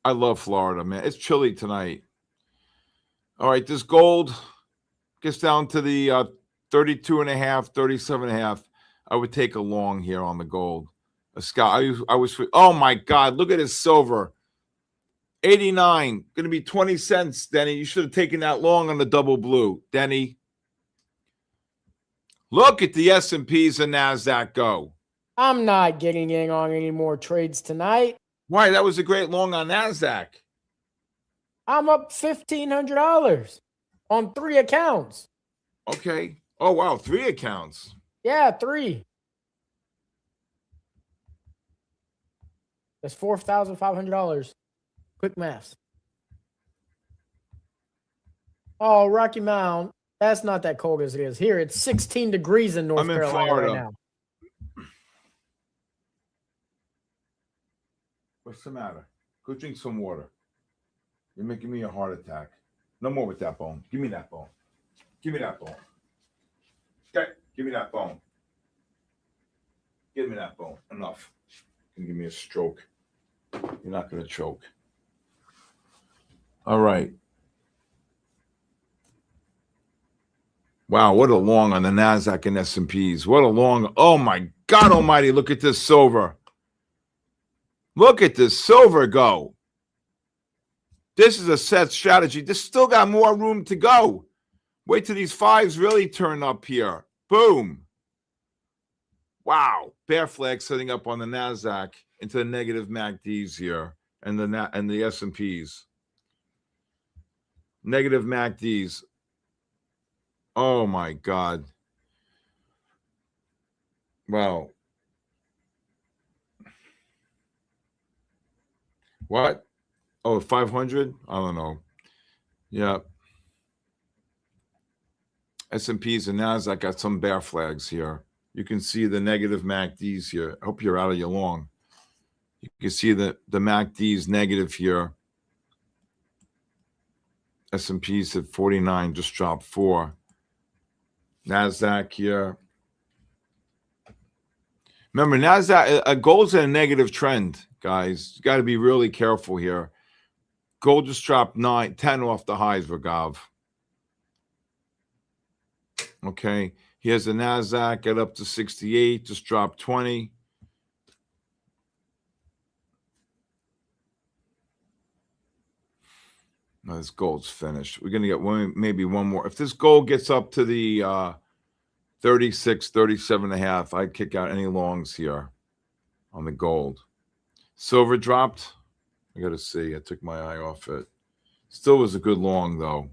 I love Florida, man. It's chilly tonight. All right, this gold gets down to the 32.5, 37.5. I would take a long here on the gold. A sky. I was. Oh my God! Look at his silver. 89. Going to be 20 cents, Denny. You should have taken that long on the double blue, Denny. Look at the S&Ps and NASDAQ go. I'm not getting in on any more trades tonight. Why? That was a great long on NASDAQ. I'm up $1,500 on 3 accounts. Okay. Oh, wow. 3 accounts. Yeah, 3. That's $4,500. Quick maths. Oh, Rocky Mount. That's not that cold as it is. Here, it's 16 degrees in North Carolina Florida right now. What's the matter? Go drink some water. You're making me a heart attack. No more with that bone. Give me that bone. Give me that bone. Okay, give me that bone. Give me that bone. Enough. You can give me a stroke. You're not going to choke. All right. Wow, what a long on the NASDAQ and S&Ps. What a long. Oh, my God almighty. Look at this silver. Look at this silver go. This is a set strategy. This still got more room to go. Wait till these 5s really turn up here. Boom. Wow. Bear flag setting up on the NASDAQ into the negative MACDs here and the S&Ps. Negative MACDs. Oh, my God. Wow. What? Oh, 500? I don't know. Yeah. S&Ps and NASDAQ got some bear flags here. You can see the negative MACDs here. I hope you're out of your long. You can see the MACDs negative here. S&Ps at 49, just dropped 4. NASDAQ here. Remember, NASDAQ, gold's in a negative trend, guys. You got to be really careful here. Gold just dropped 9, 10 off the highs, Ragav. Okay. Here's the NASDAQ, get up to 68, just dropped 20. No, this gold's finished. We're going to get maybe one more. If this gold gets up to the 36, 37 and a half, I'd kick out any longs here on the gold. Silver dropped. I got to see. I took my eye off it. Still was a good long, though.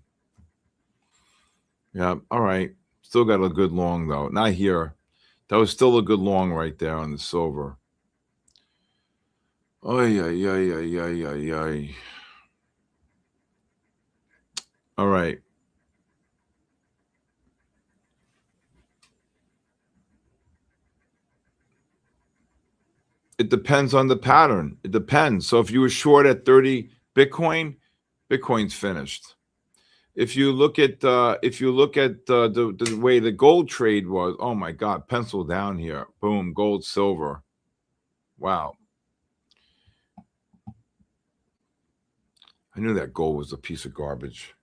Yeah, all right. Still got a good long, though. Not here. That was still a good long right there on the silver. Ay, ay, ay, ay, ay, ay, ay. All right. It depends on the pattern. It depends. So if you were short at 30 Bitcoin, Bitcoin's finished. If you look at the way the gold trade was, oh my God, pencil down here. Boom, gold, silver. Wow. I knew that gold was a piece of garbage.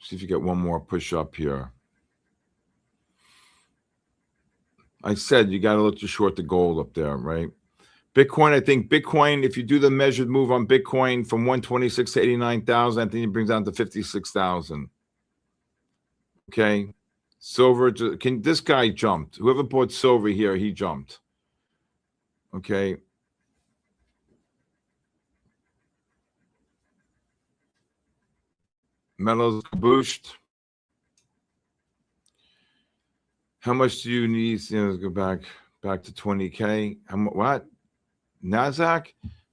See if you get one more push up here. I said you got to look to short the gold up there, right? Bitcoin, I think Bitcoin, if you do the measured move on Bitcoin from 126 to 89,000, I think it brings down to 56,000. Okay. Silver, this guy jumped. Whoever bought silver here, he jumped. Okay. Metals kabooshed. How much do you need? Let's go back to 20K. What? NASDAQ?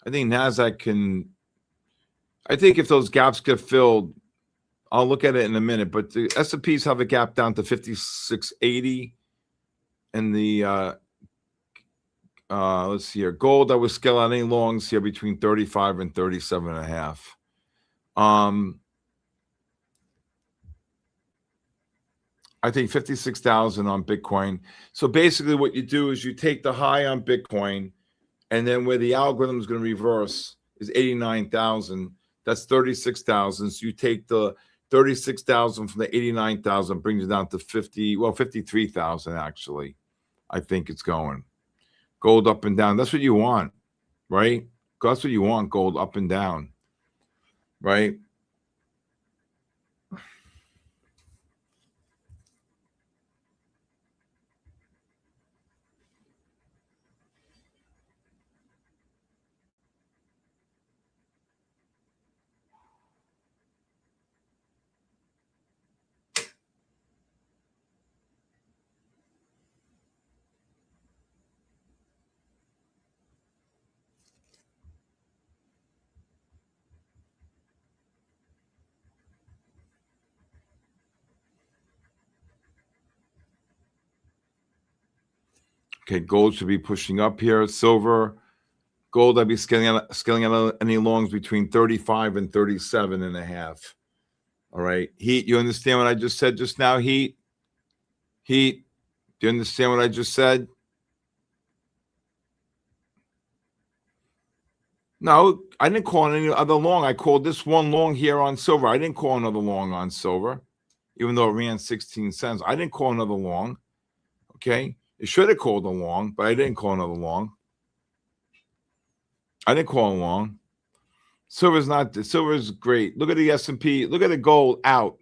I think NASDAQ can. I think if those gaps get filled, I'll look at it in a minute. But the S&Ps have a gap down to 5680, and the let's see here, gold. I would scale out any longs here between 35 and 37 and a half. I think 56,000 on Bitcoin. So basically what you do is you take the high on Bitcoin, and then where the algorithm is going to reverse is 89,000. That's 36,000. So you take the 36,000 from the 89,000, brings it down to 53,000 actually. I think it's going. Gold up and down. That's what you want, right? That's what you want, gold up and down, right? Okay, gold should be pushing up here. Silver, gold, I'd be scaling out any longs between 35 and 37 and a half. All right. Heat, you understand what I just said just now? Heat. Do you understand what I just said? No, I didn't call any other long. I called this one long here on silver. I didn't call another long on silver, even though it ran 16 cents. I didn't call another long. Okay. It should have called a long, but I didn't call another long. I didn't call a long. Silver's great. Look at the S&P. Look at the gold out.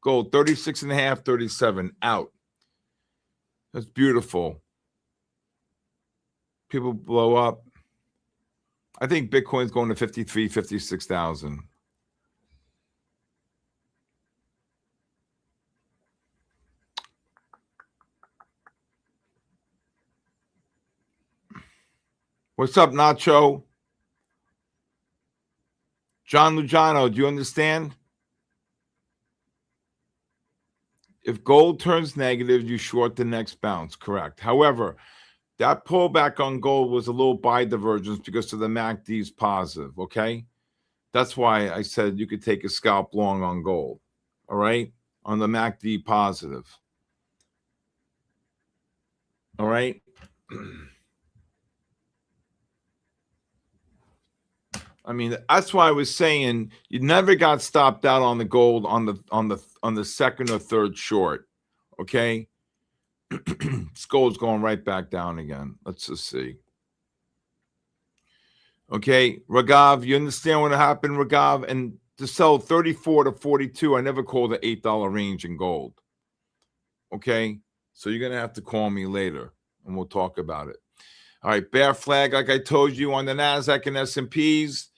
Gold 36 and a half, 37 out. That's beautiful. People blow up. I think Bitcoin's going to 53, 56,000. What's up, Nacho? John Lujano, do you understand? If gold turns negative, you short the next bounce. Correct. However, that pullback on gold was a little buy divergence because of the MACD's positive, okay? That's why I said you could take a scalp long on gold, all right? On the MACD positive. All right? I mean, that's why I was saying you never got stopped out on the gold on the second or third short. Okay. This gold's going right back down again. Let's just see. Okay, Ragav, you understand what happened, Ragav? And to sell 34 to 42, I never called the $8 range in gold. Okay, so you're going to have to call me later, and we'll talk about it. All right, bear flag, like I told you, on the NASDAQ and S&Ps.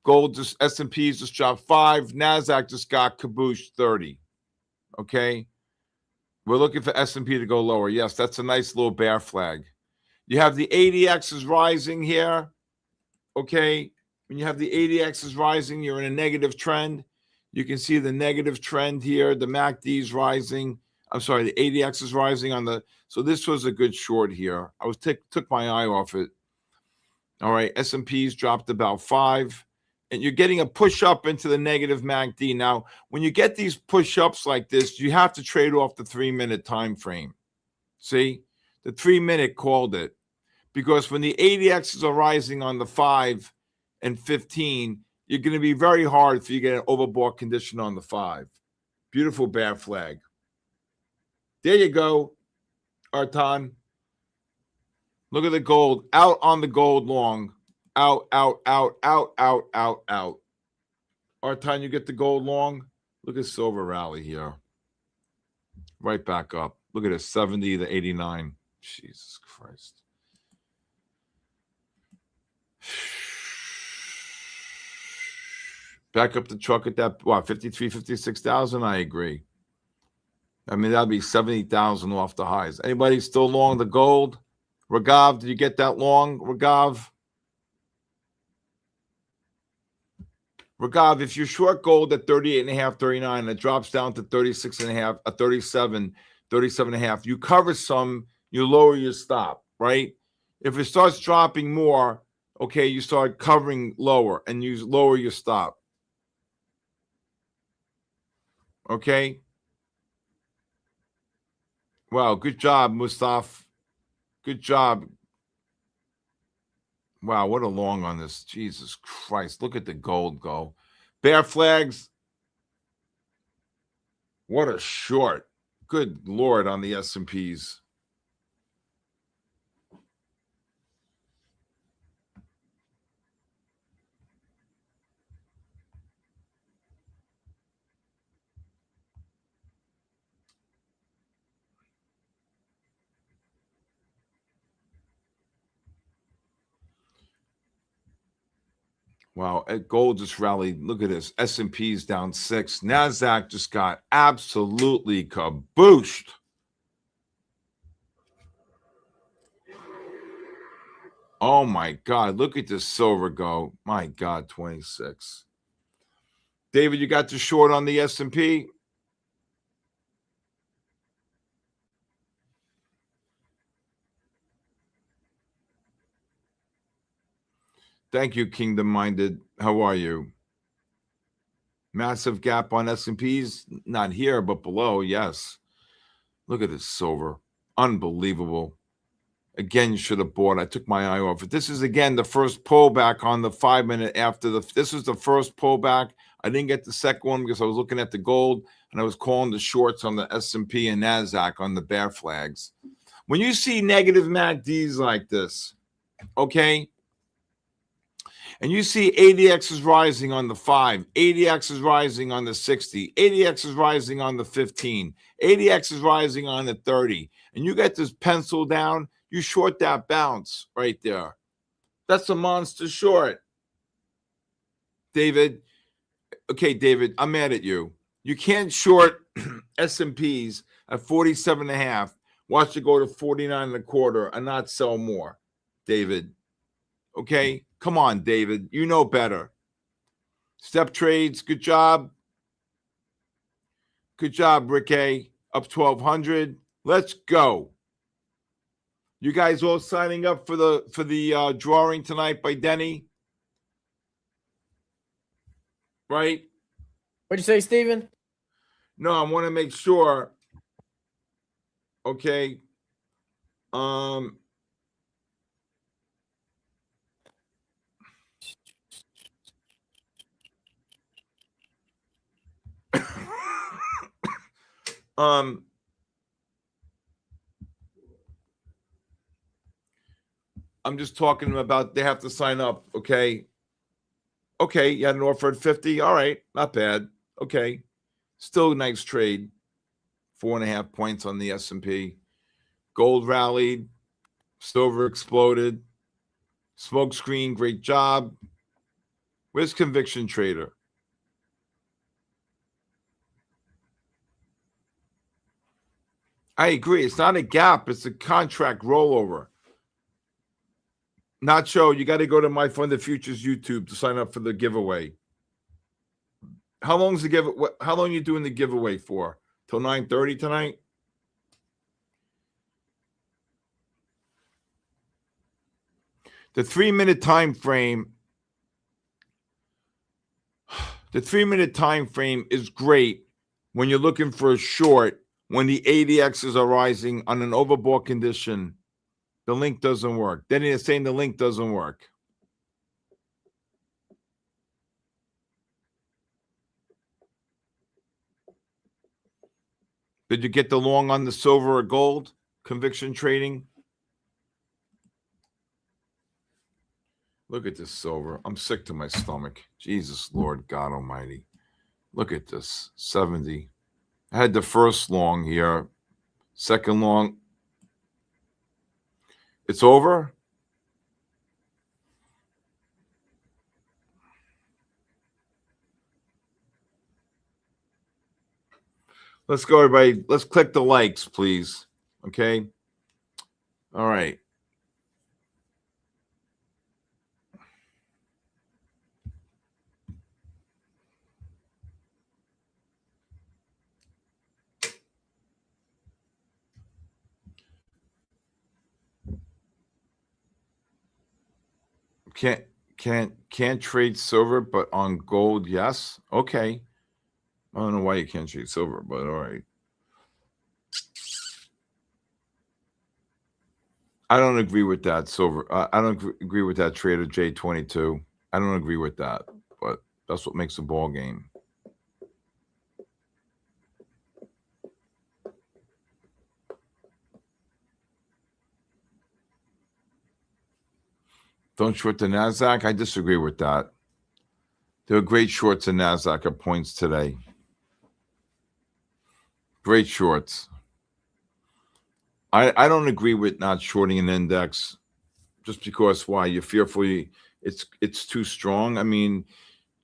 Gold, just S&Ps just dropped 5. NASDAQ just got cabooshed 30. Okay, we're looking for S&P to go lower. Yes, that's a nice little bear flag. You have the ADX is rising here. Okay, when you have the ADX is rising, you're in a negative trend. You can see the negative trend here. The MACD is rising. I'm sorry, the ADX is rising on the. So this was a good short here. I was took my eye off it. All right, S&Ps dropped about 5, and you're getting a push up into the negative MACD. Now, when you get these push ups like this, you have to trade off the 3-minute time frame. See, the 3-minute called it. Because when the ADXs are rising on the 5 and 15, you're going to be very hard if you get an overbought condition on the 5. Beautiful bear flag. There you go, Artan. Look at the gold. Out on the gold long. Out, out, out, out, out, out, out. Artan, you get the gold long. Look at silver rally here. Right back up. Look at it, 70 to 89. Jesus Christ. Back up the truck at that, 53, 56,000? I agree. I mean, that'd be 70,000 off the highs. Anybody still long the gold? Ragav, did you get that long? Ragav, if you short gold at 38.5, 39, and it drops down to 36.5, 37, 37.5, you cover some, you lower your stop, right? If it starts dropping more, okay, you start covering lower and you lower your stop. Okay. Wow, good job, Mustaf. Good job. Wow, what a long on this. Jesus Christ. Look at the gold go. Bear flags. What a short. Good Lord on the S&Ps. Wow, gold just rallied. Look at this. S&P's down 6. NASDAQ just got absolutely kabooshed. Oh, my God. Look at this silver go. My God, 26. David, you got the short on the S&P? Thank you, Kingdom Minded. How are you? Massive gap on S&Ps, not here, but below, yes. Look at this silver. Unbelievable. Again, you should have bought. I took my eye off it. This is, again, the first pullback on the 5-minute after the. This was the first pullback. I didn't get the second one because I was looking at the gold, and I was calling the shorts on the S&P and NASDAQ on the bear flags. When you see negative MACDs like this, okay, and you see ADX is rising on the 5, ADX is rising on the 60, ADX is rising on the 15, ADX is rising on the 30, and you get this pencil down, you short that bounce right there. That's a monster short. David, okay, David, I'm mad at you. You can't short S&Ps at 47.5, watch it go to 49.25 and not sell more, David. Okay, come on, David. You know better. Step trades, good job. Good job, Rick A. Up 1,200. Let's go. You guys all signing up for the drawing tonight by Denny? Right? What'd you say, Steven? No, I want to make sure. Okay. I'm just talking about they have to sign up. Okay. Okay. You had an offer at 50. All right. Not bad. Okay. Still a nice trade. 4.5 points on the S&P. Gold rallied. Silver exploded. Smoke screen. Great job. Where's Conviction Trader? I agree. It's not a gap. It's a contract rollover. Nacho, you got to go to MyFundedFutures YouTube to sign up for the giveaway. How long's the giveaway? How long are you doing the giveaway for? Till 9:30 tonight? The 3-minute time frame. The 3-minute time frame is great when you're looking for a short. When the ADXs are rising on an overbought condition, the link doesn't work. Then they're saying the link doesn't work. Did you get the long on the silver or gold? Conviction trading? Look at this silver. I'm sick to my stomach. Jesus, Lord God Almighty. Look at this. 70. I had the first long here. Second long. It's over? Let's go, everybody. Let's click the likes, please. Okay? All right. Can't trade silver, but on gold, yes. Okay. I don't know why you can't trade silver, but all right. I don't agree with that silver. I don't agree with that trade of J22. I don't agree with that, but that's what makes a ball game. Don't short the NASDAQ. I disagree with that. There were great shorts in NASDAQ at points today. Great shorts. I don't agree with not shorting an index just because why? You're fearful it's too strong. I mean,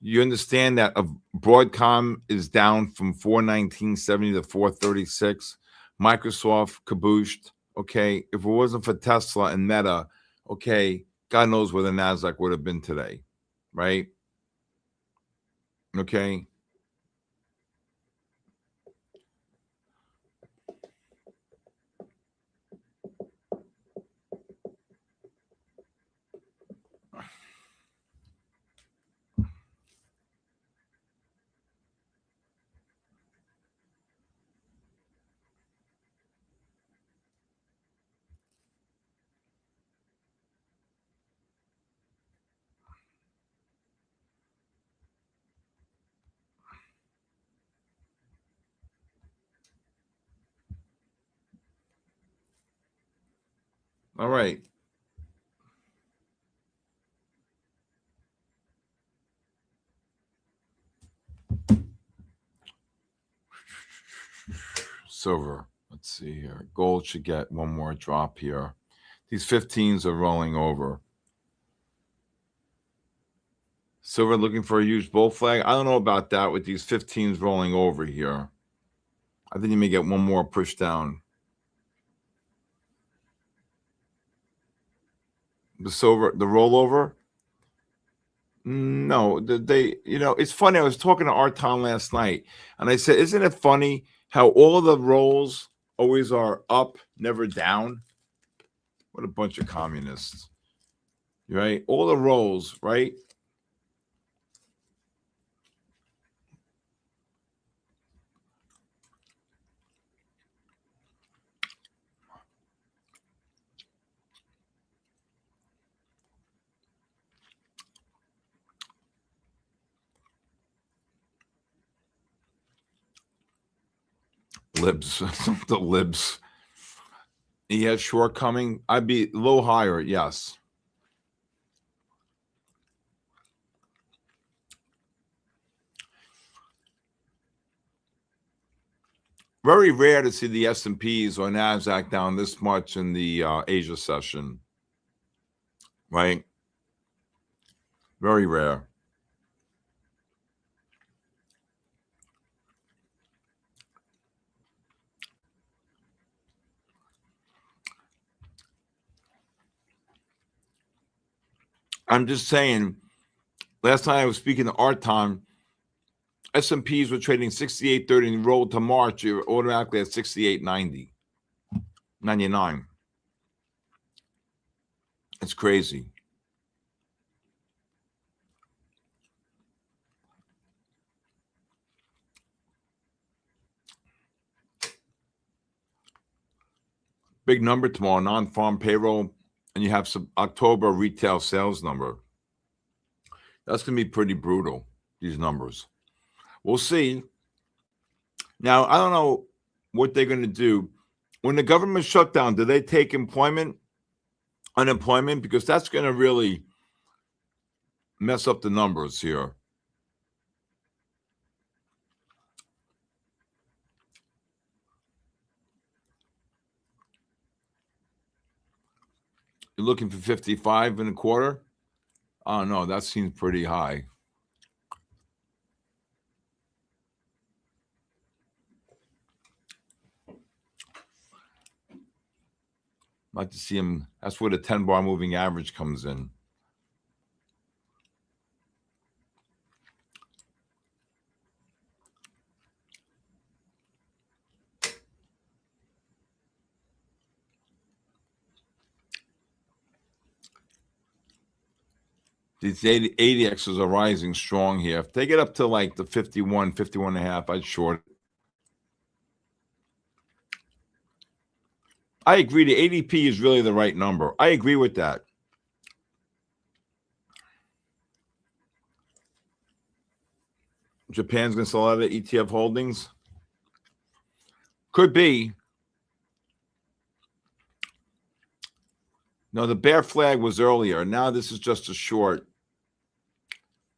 you understand that Broadcom is down from 419.70 to 436. Microsoft cabooshed. Okay. If it wasn't for Tesla and Meta, okay, God knows where the NASDAQ would have been today. Right? Okay. All right. Silver. Let's see here. Gold should get one more drop here. These 15s are rolling over. Silver looking for a huge bull flag. I don't know about that with these 15s rolling over here. I think you may get one more push down. The silver, the rollover. No, it's funny. I was talking to Arton last night, and I said, isn't it funny how all the rolls always are up, never down? What a bunch of communists, right? All the rolls, right? Libs, the libs. He has shortcoming. I'd be a little higher, yes. Very rare to see the S&Ps or NASDAQ down this much in the Asia session, right? Very rare. I'm just saying, last time I was speaking to Art Time, S&Ps were trading 68.30 and rolled to March, you're automatically at 68.90, 99. It's crazy. Big number tomorrow, non-farm payroll, and you have some October retail sales number. That's going to be pretty brutal, these numbers. We'll see. Now, I don't know what they're going to do. When the government shut down, do they take unemployment? Because that's going to really mess up the numbers here. You're looking for 55 and a quarter? Oh, no, that seems pretty high. Like to see him. That's where the 10-bar moving average comes in. These 80Xs are rising strong here. If they get up to like the 51, 51 and a half, I'd short it. I agree. The ADP is really the right number. I agree with that. Japan's going to sell out of ETF holdings? Could be. No, the bear flag was earlier. Now this is just a short.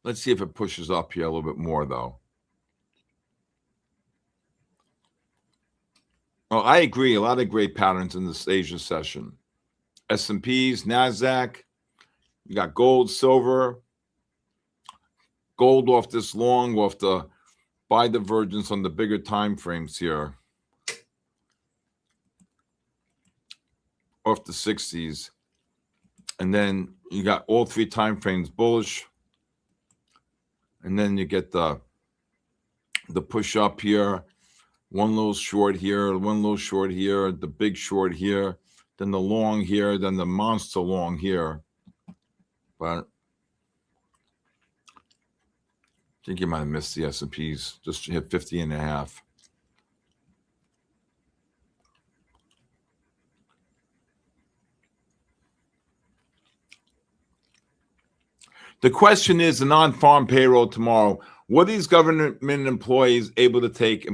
Let's see if it pushes up here a little bit more, though. Well, I agree. A lot of great patterns in this Asia session. S&Ps, NASDAQ. You got gold, silver. Gold off this long, off the buy divergence on the bigger time frames here. Off the 60s. And then you got all three time frames bullish. And then you get the push up here. One little short here, one little short here, the big short here, then the long here, then the monster long here. But I think you might have missed the S&Ps. Just hit 50 and a half. The question is the non-farm payroll tomorrow. Were these government employees able to take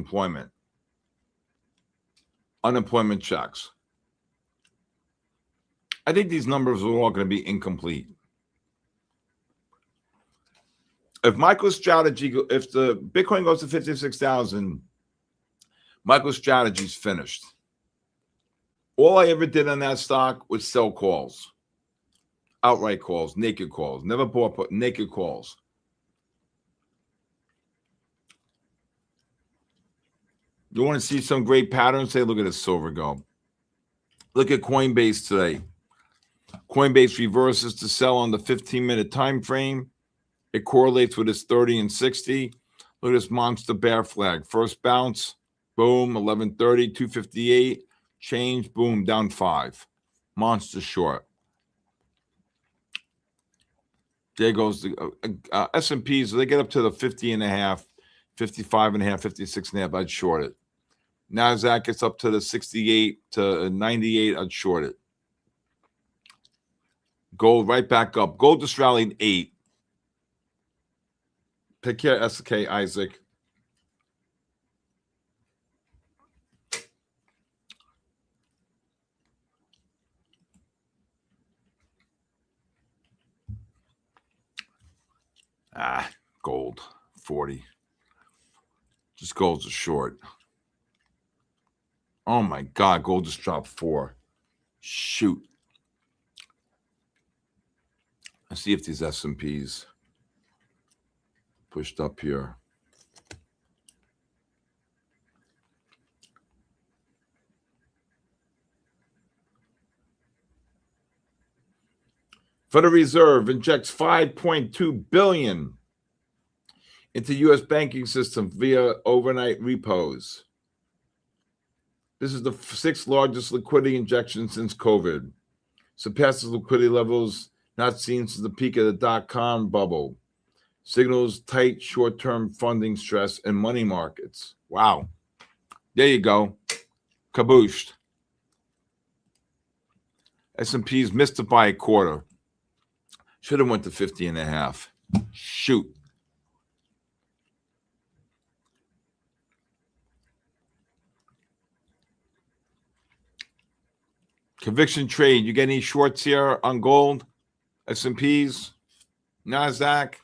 unemployment checks? I think these numbers are all going to be incomplete. If MicroStrategy, if the Bitcoin goes to 56,000, MicroStrategy's finished. All I ever did on that stock was sell calls. Outright calls, naked calls. Never bought, but naked calls. You want to see some great patterns? Say, look at this silver go. Look at Coinbase today. Coinbase reverses to sell on the 15-minute time frame. It correlates with its 30 and 60. Look at this monster bear flag. First bounce, boom, 1130, 258. Change, boom, down 5. Monster short. There goes the S&Ps. They get up to the 50 and a half, 55 and a half, 56 and a half. I'd short it. NASDAQ gets up to the 68 to 98. I'd short it. Gold right back up. Gold just rallied 8. Take care, SK Isaac. Gold, 40. Just gold's a short. Oh my God, gold just dropped 4. Shoot. Let's see if these S&Ps pushed up here. Federal Reserve injects $5.2 billion into U.S. banking system via overnight repos. This is the 6th largest liquidity injection since COVID. Surpasses liquidity levels not seen since the peak of the dot-com bubble. Signals tight short-term funding stress in money markets. Wow. There you go. Kabooshed. S&P's missed it by a quarter. Should have went to 50.5. Shoot. Conviction trade. You get any shorts here on gold? S&Ps? NASDAQ?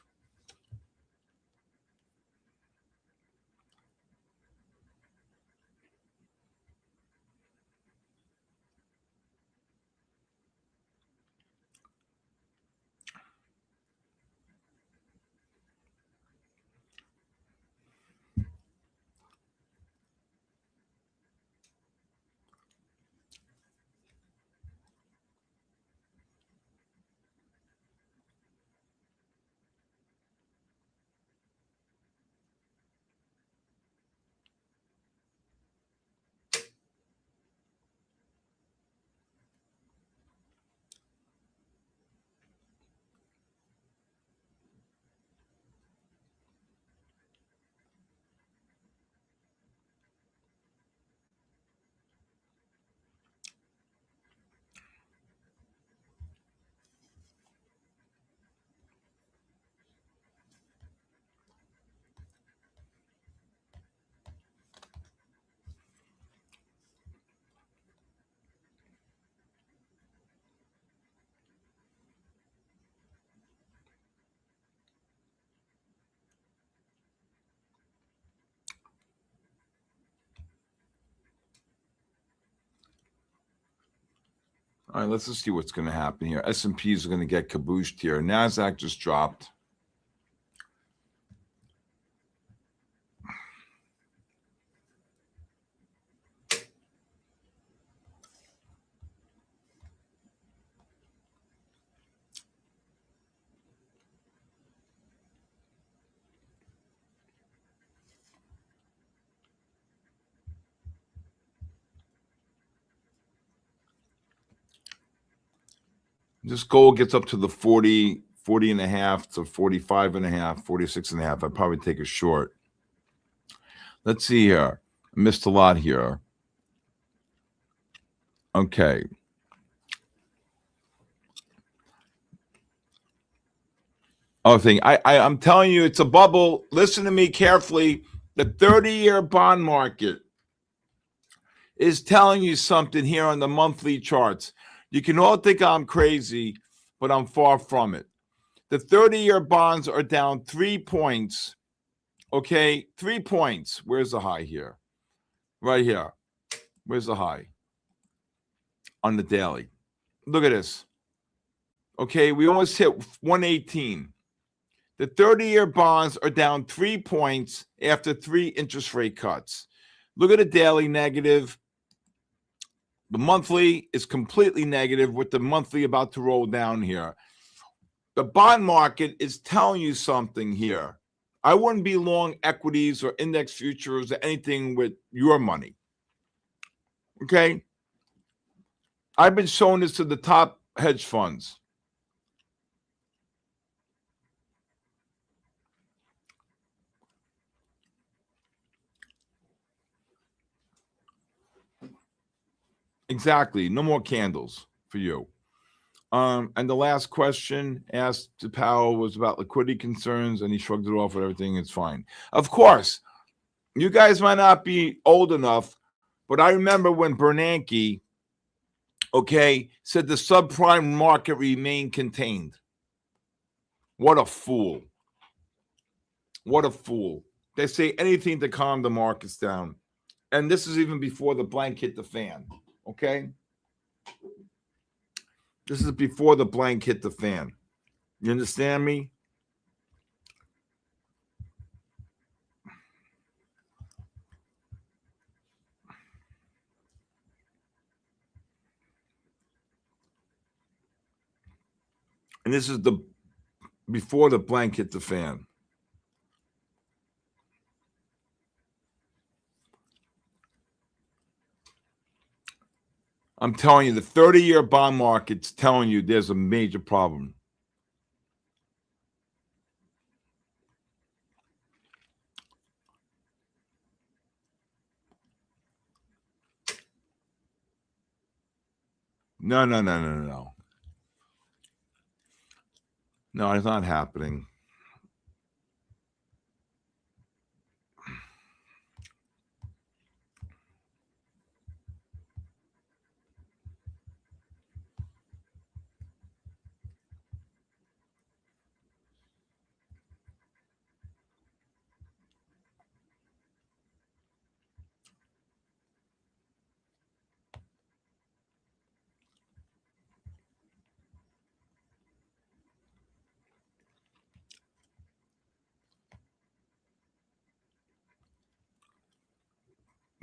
All right, let's just see what's going to happen here. S&Ps are going to get kabooshed here. NASDAQ just dropped. This gold gets up to the 40 and a half to 45 and a half, 46 and a half. I'd probably take a short. Let's see here. I missed a lot here. Okay. Oh, I'm telling you, it's a bubble. Listen to me carefully. The 30-year bond market is telling you something here on the monthly charts. You can all think I'm crazy, but I'm far from it. The 30-year bonds are down 3 points. Okay, 3 points. Where's the high here? Right here. Where's the high? On the daily. Look at this. Okay, we almost hit 118. The 30-year bonds are down 3 points after 3 interest rate cuts. Look at the daily negative. The monthly is completely negative with the monthly about to roll down here. The bond market is telling you something here. I wouldn't be long equities or index futures or anything with your money. Okay? I've been showing this to the top hedge funds. Exactly. No more candles for you. And the last question asked to Powell was about liquidity concerns, and he shrugged it off with everything. It's fine. Of course, you guys might not be old enough, but I remember when Bernanke, said the subprime market remained contained. What a fool. What a fool. They say anything to calm the markets down. And this is even before the blank hit the fan. Okay? This is before the blank hit the fan. You understand me? And this is before the blank hit the fan. I'm telling you, the 30-year bond market's telling you there's a major problem. No. No, it's not happening.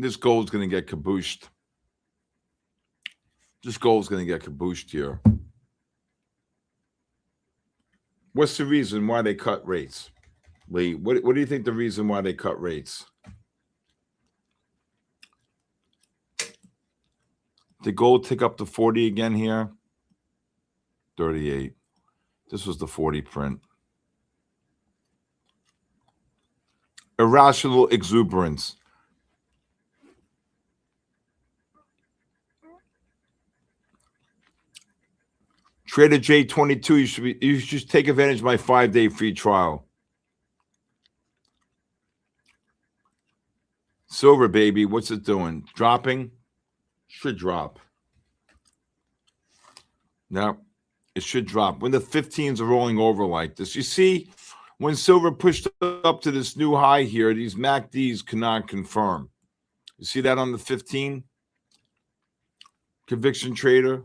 This gold's going to get cabooshed. This gold's going to get cabooshed here. What's the reason why they cut rates? Lee, what do you think the reason why they cut rates? Did gold tick up to 40 again here? 38. This was the 40 print. Irrational exuberance. Trader J22, you should take advantage of my 5-day free trial. Silver, baby, what's it doing? Dropping? Should drop. No, it should drop. When the 15s are rolling over like this, you see, when silver pushed up to this new high here, these MACDs cannot confirm. You see that on the 15? Conviction trader.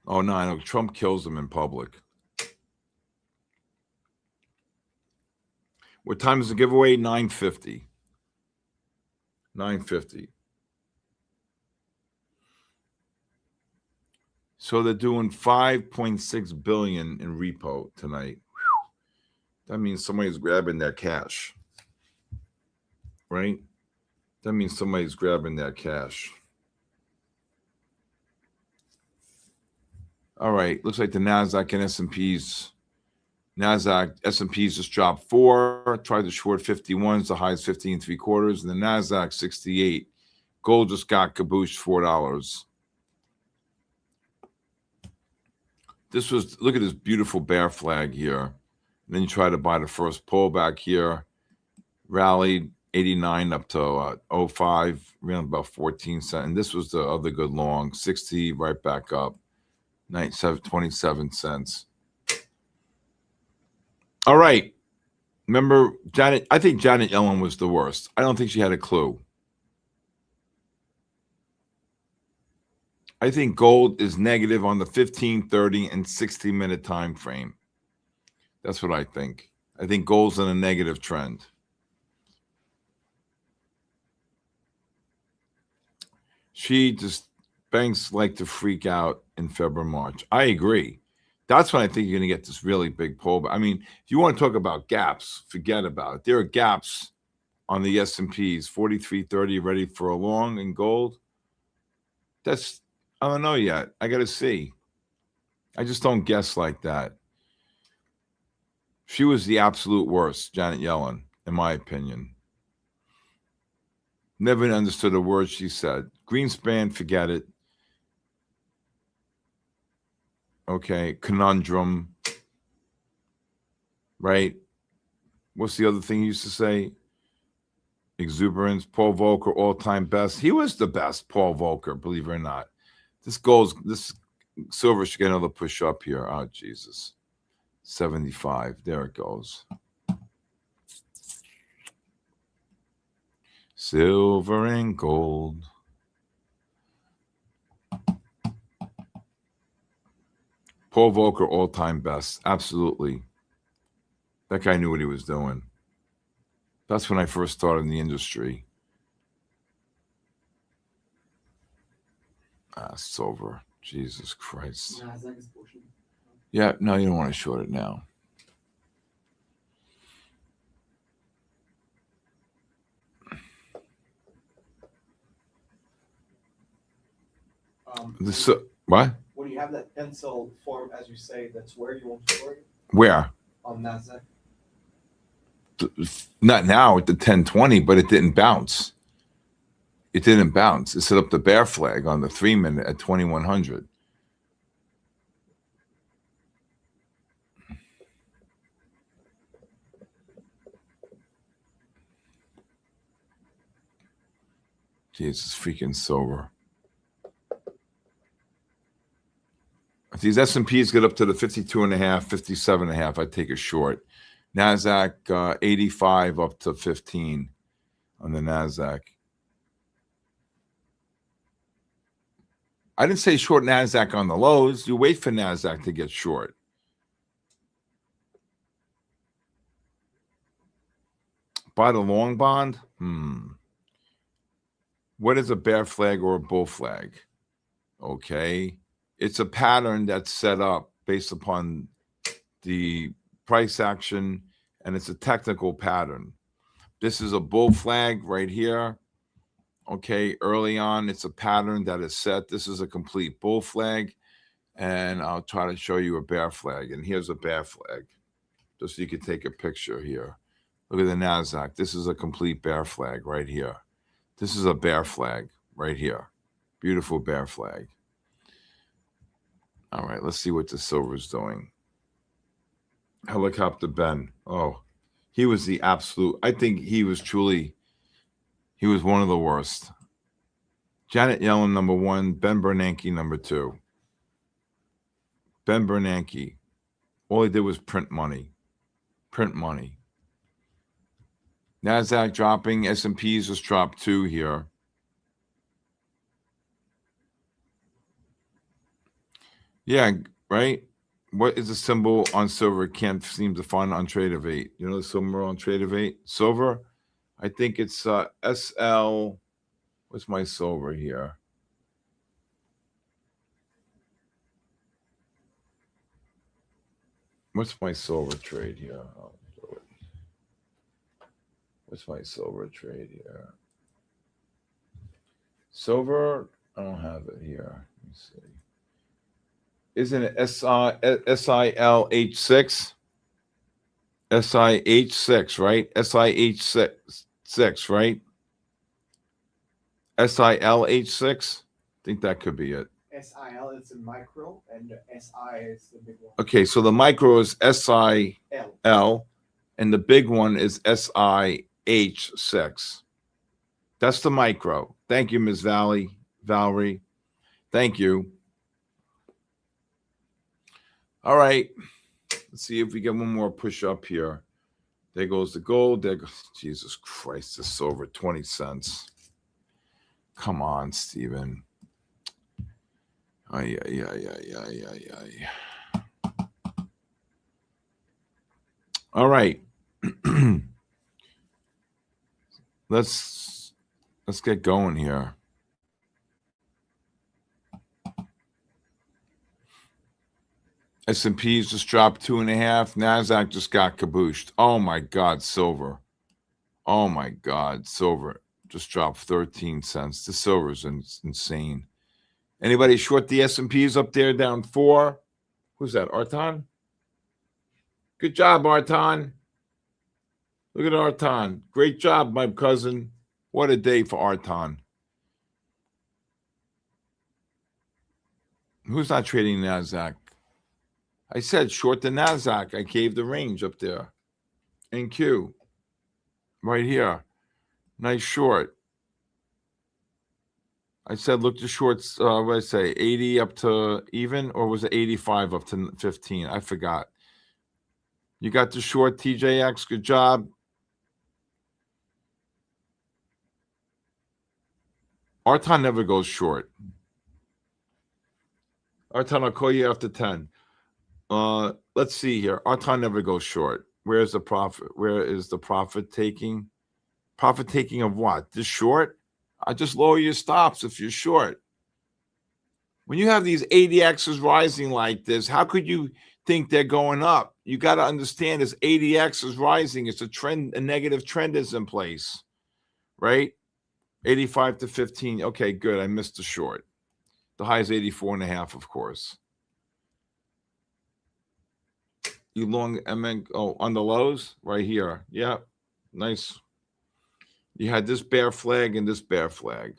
Oh, no, I know. Trump kills them in public. What time is the giveaway? 9:50. 9:50. So they're doing $5.6 billion in repo tonight. That means somebody's grabbing their cash. Right? That means somebody's grabbing their cash. All right. Looks like the NASDAQ and S&Ps. NASDAQ, S&Ps just dropped 4. Tried to short 51s. The high is 15 3/4. And the NASDAQ 68. Gold just got cabooshed $4. This was, look at this beautiful bear flag here. And then you try to buy the first pullback here. Rallied 89 up to 05, around about 14 cents. And this was the other good long, 60 right back up, 27 cents. All right. Remember, Janet, I think Janet Yellen was the worst. I don't think she had a clue. I think gold is negative on the 15, 30, and 60-minute time frame. That's what I think. I think gold's in a negative trend. Banks like to freak out in February, March. I agree. That's when I think you're going to get this really big pullback. I mean, if you want to talk about gaps, forget about it. There are gaps on the S&Ps, 43.30 ready for a long in gold. That's, I don't know yet. I got to see. I just don't guess like that. She was the absolute worst, Janet Yellen, in my opinion. Never understood a word she said. Greenspan, forget it. Okay, conundrum. Right? What's the other thing you used to say? Exuberance, Paul Volcker, all-time best. He was the best, Paul Volcker, believe it or not. This silver should get another push up here. Oh, Jesus. 75. There it goes. Silver and gold. Paul Volcker, all-time best. Absolutely. That guy knew what he was doing. That's when I first started in the industry. Silver. Jesus Christ. Yeah, no, you don't want to short it now. What? When you have that pencil form, as you say, that's where you want to short it? Where? On NASDAQ. Not now at the 1020, but it didn't bounce. It didn't bounce. It set up the bear flag on the 3-minute at 2100. Jesus freaking silver. If these S&Ps get up to the 52.5, 57.5, I'd take a short. NASDAQ 85 up to 15 on the NASDAQ. I didn't say short NASDAQ on the lows. You wait for NASDAQ to get short. Buy the long bond? What is a bear flag or a bull flag? Okay. It's a pattern that's set up based upon the price action, and it's a technical pattern. This is a bull flag right here. Okay, early on, it's a pattern that is set. This is a complete bull flag, and I'll try to show you a bear flag. And here's a bear flag, just so you can take a picture here. Look at the NASDAQ. This is a complete bear flag right here. This is a bear flag right here. Beautiful bear flag. All right, let's see what the silver's doing. Helicopter Ben. Oh, he was the absolute. I think he was one of the worst. Janet Yellen, number 1. Ben Bernanke, number 2. Ben Bernanke. All he did was print money. Print money. NASDAQ dropping. S&Ps just dropped 2 here. Yeah, right? What is the symbol on silver? Can't seem to find on Tradeovate. You know the symbol on Tradeovate? Silver? I think it's SL. What's my silver here? What's my silver trade here? What's my silver trade here? Silver? I don't have it here. Let me see. Isn't it SILH6? SIH6, right? SIH6, right? SILH6? I think that could be it. SIL is a micro, and the SI is the big one. Okay, so the micro is SIL, and the big one is SIH6. That's the micro. Thank you, Ms. Valerie. Thank you. All right. Let's see if we get one more push up here. There goes the gold. There goes, Jesus Christ, the silver, 20 cents. Come on, Steven. Ay. All right. Let's get going here. S&Ps just dropped 2.5. NASDAQ just got kabooshed. Oh, my God, silver. Oh, my God, silver just dropped 13 cents. The silver is insane. Anybody short the S&Ps up there down 4? Who's that, Artan? Good job, Artan. Look at Artan. Great job, my cousin. What a day for Artan. Who's not trading NASDAQ? I said short the NASDAQ. I gave the range up there. NQ. Right here. Nice short. I said look to shorts, what did I say, 80 up to even, or was it 85 up to 15? I forgot. You got the short, TJX. Good job. Arton never goes short. Arton, I'll call you after 10. Let's see here. Arton never goes short. Where's the profit? Where is the profit taking? Profit taking of what? This short? I just lower your stops if you're short. When you have these ADXs rising like this, how could you think they're going up? You got to understand this ADX is rising. It's a trend, a negative trend is in place, right? 85 to 15. Okay, good. I missed the short. The high is 84.5, of course. You long MN, oh, on the lows right here. Yeah, nice. You had this bear flag and this bear flag.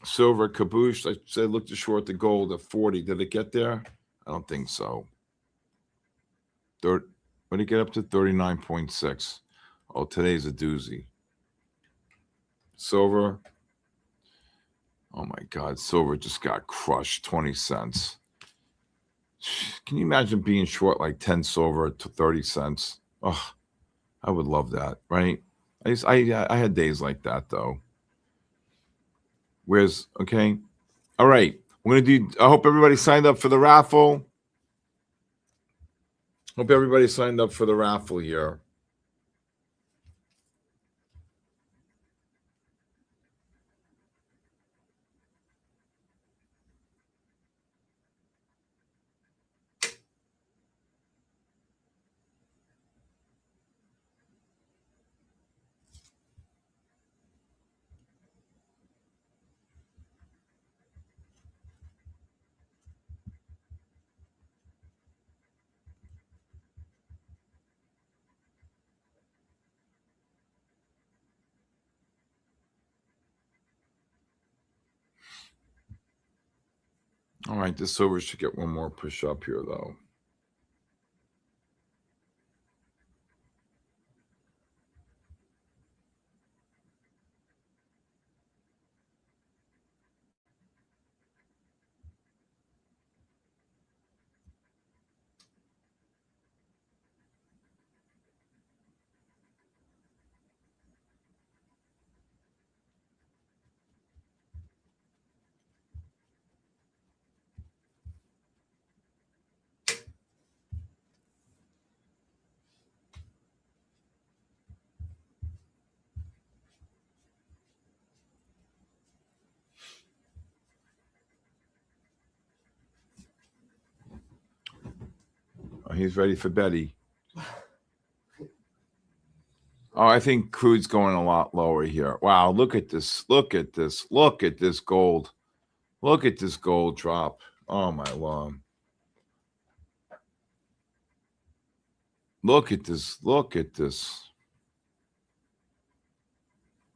Silver caboose. I said look to short the gold at 40. Did it get there? I don't think so. What did it get up to? 39.6. Oh, today's a doozy. Silver. Oh my God, silver just got crushed. 20 cents. Can you imagine being short like 10 silver to 30 cents? Oh, I would love that, right? I had days like that though. Where's okay? All right. We're gonna do. I hope everybody signed up for the raffle. Hope everybody signed up for the raffle here. All right, this silver should get one more push up here, though. Oh, he's ready for Betty. Oh, I think crude's going a lot lower here. Wow, look at this. Look at this. Look at this gold. Look at this gold drop. Oh, my Lord. Look at this. Look at this.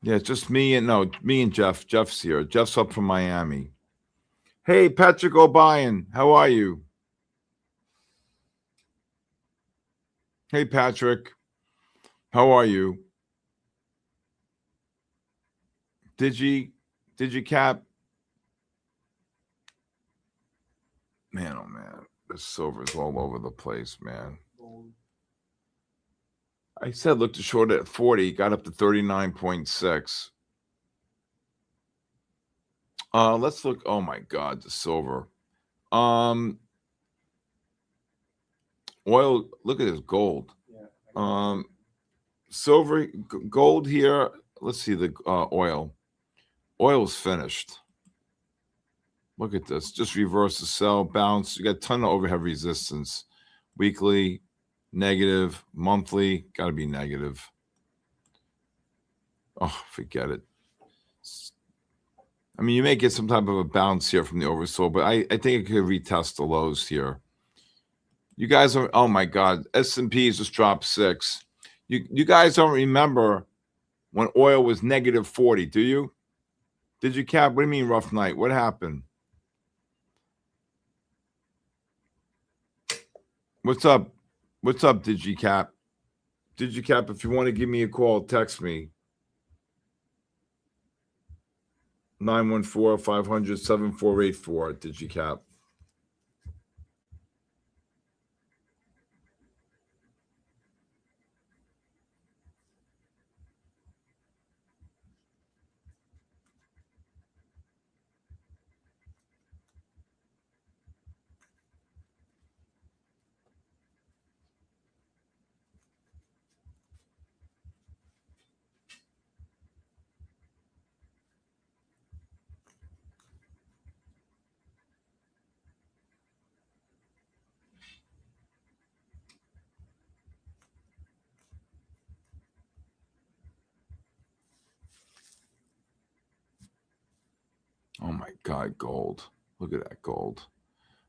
Yeah, it's just me and Jeff. Jeff's here. Jeff's up from Miami. Hey, Patrick O'Brien. How are you? Hey, Patrick. How are you? Digicap. Man, oh man, the silver's all over the place, man. I said look to short at 40, got up to 39.6. Let's look. Oh my God, the silver. Oil. Look at this gold. Silver, gold here. Let's see the oil. Oil's finished. Look at this. Just reverse the sell, bounce. You got a ton of overhead resistance. Weekly, negative. Monthly, got to be negative. Oh, forget it. I mean, you may get some type of a bounce here from the oversold, but I think it could retest the lows here. You guys are, oh my God, S&P's just dropped 6. You guys don't remember when oil was negative 40, do you? Did you cap? What do you mean rough night? What happened? What's up? What's up, Digicap? Digicap, if you want to give me a call, text me. 914-500-7484, Digicap. Oh my God, gold. Look at that gold.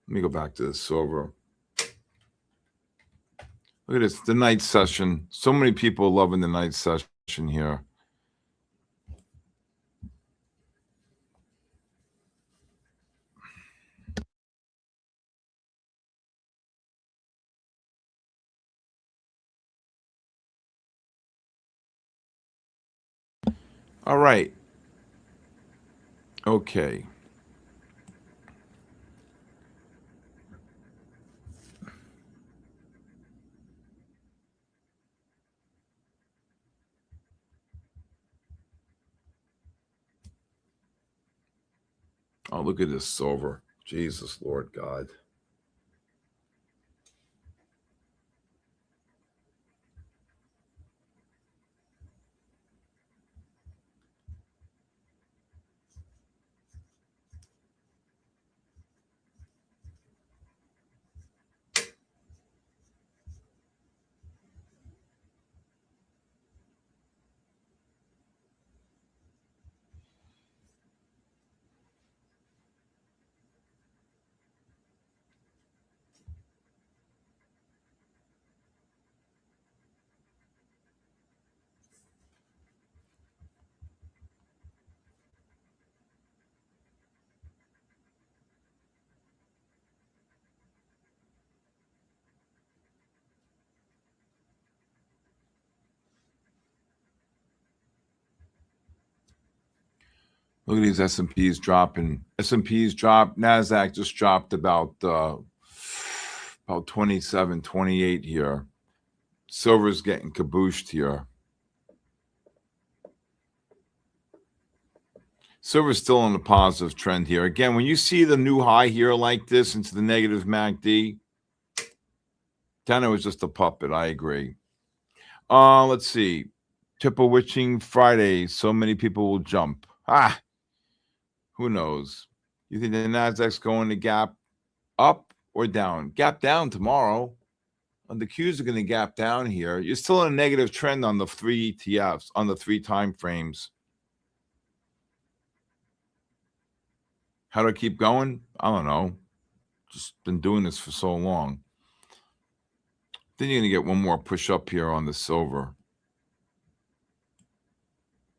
Let me go back to the silver. Look at this, the night session. So many people loving the night session here. All right. Okay. Oh, look at this silver. Jesus, Lord God. Look at these S&Ps dropping. S&Ps dropped. NASDAQ just dropped about 27, 28 here. Silver's getting cabooshed here. Silver's still on the positive trend here. Again, when you see the new high here like this into the negative MACD, then it was just a puppet. I agree. Let's see. Triple witching Friday. So many people will jump. Who knows? You think the NASDAQ's going to gap up or down? Gap down tomorrow. And the Qs are going to gap down here. You're still in a negative trend on the 3 ETFs, on the 3 time frames. How do I keep going? I don't know. Just been doing this for so long. Then you're going to get one more push up here on the silver.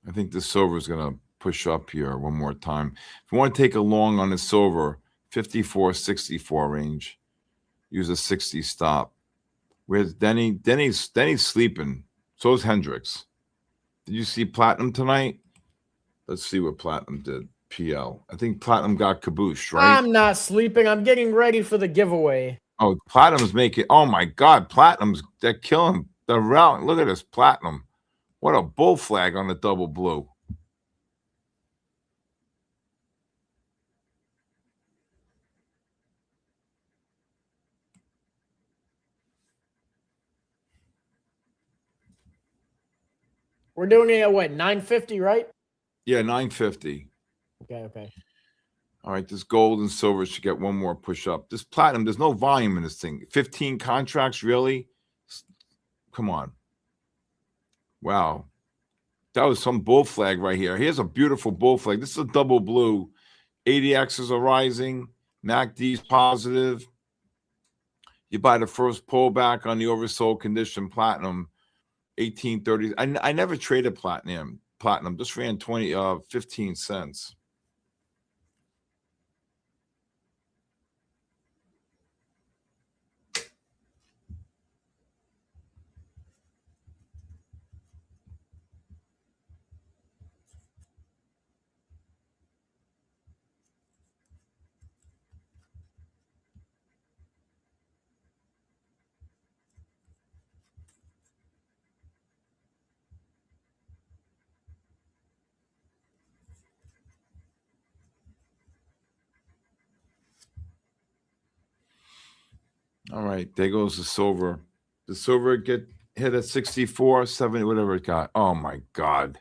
I think the silver is going to push up here one more time. If you want to take a long on the silver, 54.64 range, use a 60 stop. Where's Denny? Denny's sleeping. So is Hendricks. Did you see Platinum tonight? Let's see what Platinum did. PL. I think Platinum got cabooshed, right? I'm not sleeping. I'm getting ready for the giveaway. Oh, Platinum's making. Oh my God, Platinum's. They're killing the round. Look at this Platinum. What a bull flag on the double blue. We're doing it at what, 950, right? Yeah, 950. Okay. All right, this gold and silver should get one more push up. This Platinum, there's no volume in this thing. 15 contracts, really? Come on. Wow. That was some bull flag right here. Here's a beautiful bull flag. This is a double blue. ADXs are rising. MACD's positive. You buy the first pullback on the oversold condition Platinum, 1830. I never traded Platinum. Just ran 15 cents. All right, there goes the silver. The silver get hit at 64, 70, whatever it got. Oh my God.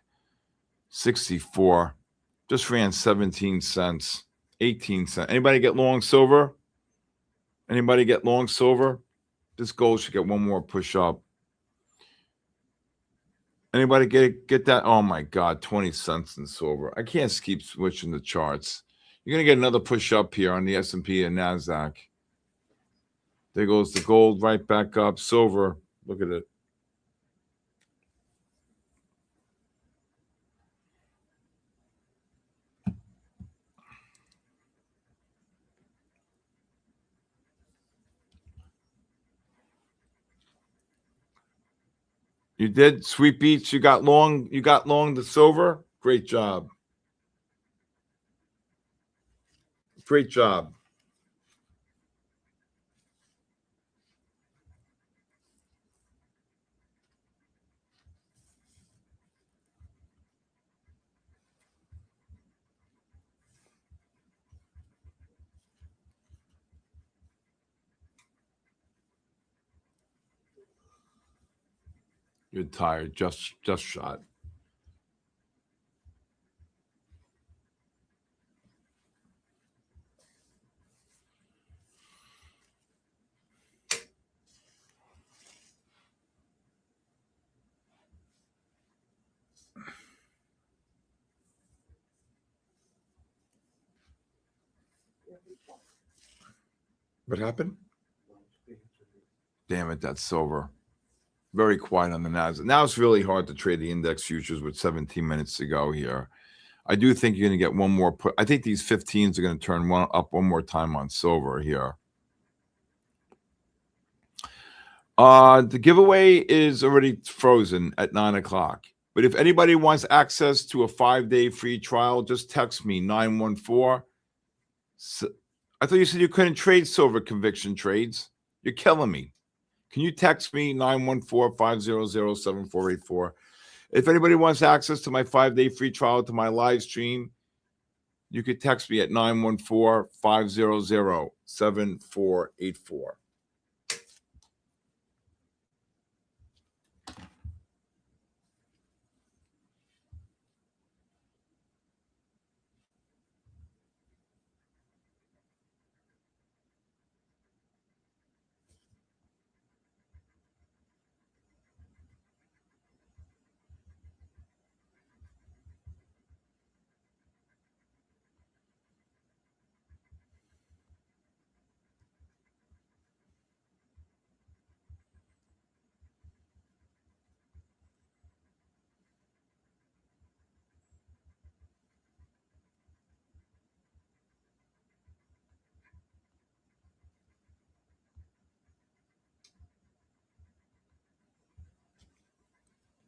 64. Just ran 17 cents, 18 cents. Anybody get long silver? Anybody get long silver? This gold should get one more push up. Anybody get that? Oh my God, 20 cents in silver. I can't keep switching the charts. You're going to get another push up here on the S&P and NASDAQ. There goes the gold right back up. Silver, look at it. You did, Sweet Beach. You got long the silver. Great job. Great job. You're tired. Just shot. What happened? Damn it, that's silver. Very quiet on the NASDAQ. Now it's really hard to trade the index futures with 17 minutes to go here. I do think you're going to get one more put. I think these 15s are going to turn up one more time on silver here. The giveaway is already frozen at 9 o'clock. But if anybody wants access to a 5-day free trial, just text me 914. I thought you said you couldn't trade silver conviction trades. You're killing me. Can you text me 914-500-7484? If anybody wants access to my 5-day free trial to my live stream, you could text me at 914-500-7484.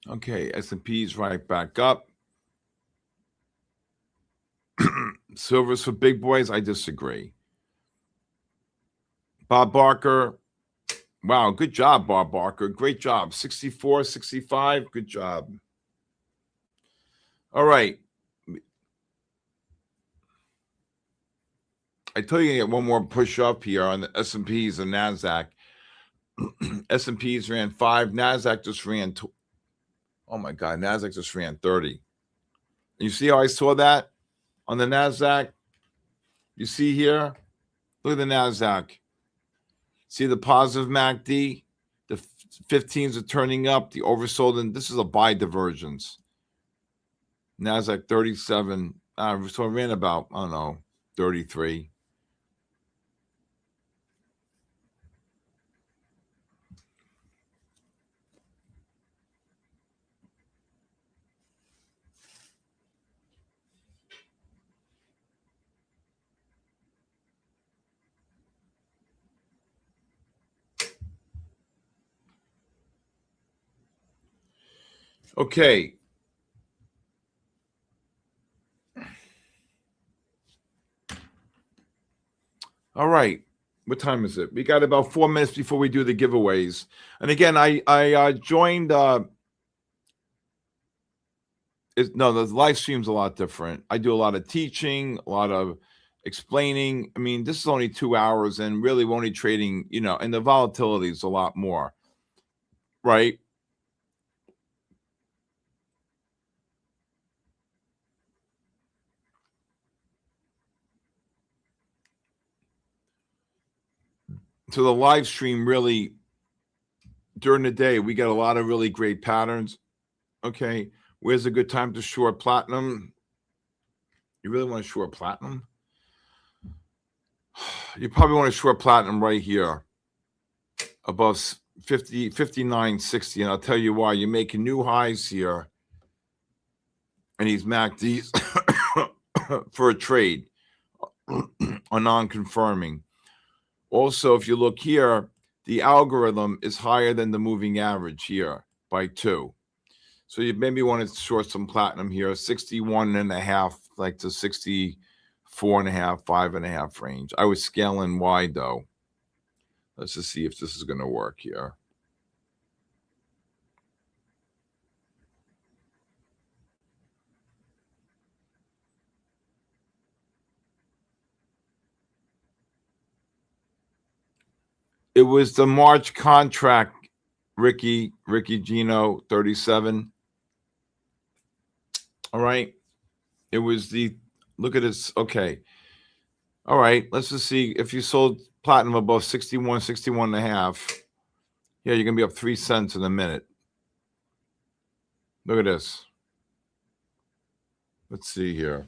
Okay, S&P's right back up. Silver's for big boys. I disagree. Bob Barker. Wow, good job, Bob Barker. Great job. 64, 65. Good job. All right. I told you to get one more push up here on the S&Ps and NASDAQ. S&Ps ran 5. NASDAQ just ran oh my God, NASDAQ just ran 30. You see how I saw that on the NASDAQ? You see here? Look at the NASDAQ. See the positive MACD? The 15s are turning up. The oversold, and this is a buy divergence. NASDAQ 37. So it ran about, I don't know, 33. Okay. All right. What time is it? We got about 4 minutes before we do the giveaways. And again, I joined. No, the live stream's a lot different. I do a lot of teaching, a lot of explaining. I mean, this is only 2 hours, and really we're only trading, and the volatility is a lot more, right? So the live stream really, during the day, we got a lot of really great patterns. Okay, where's a good time to short platinum? You really want to short platinum? You probably want to short platinum right here above 59.60, and I'll tell you why. You're making new highs here, and he's MACDs for a trade or non-confirming. Also, if you look here, the algorithm is higher than the moving average here by 2. So you maybe want to short some platinum here, 61.5, like to 64.5, 5.5 range. I was scaling wide though. Let's just see if this is going to work here. It was the March contract, Ricky Gino 37. All right. It was the, look at this. Okay. All right. Let's just see if you sold platinum above 61.5. Yeah, you're going to be up 3 cents in a minute. Look at this. Let's see here.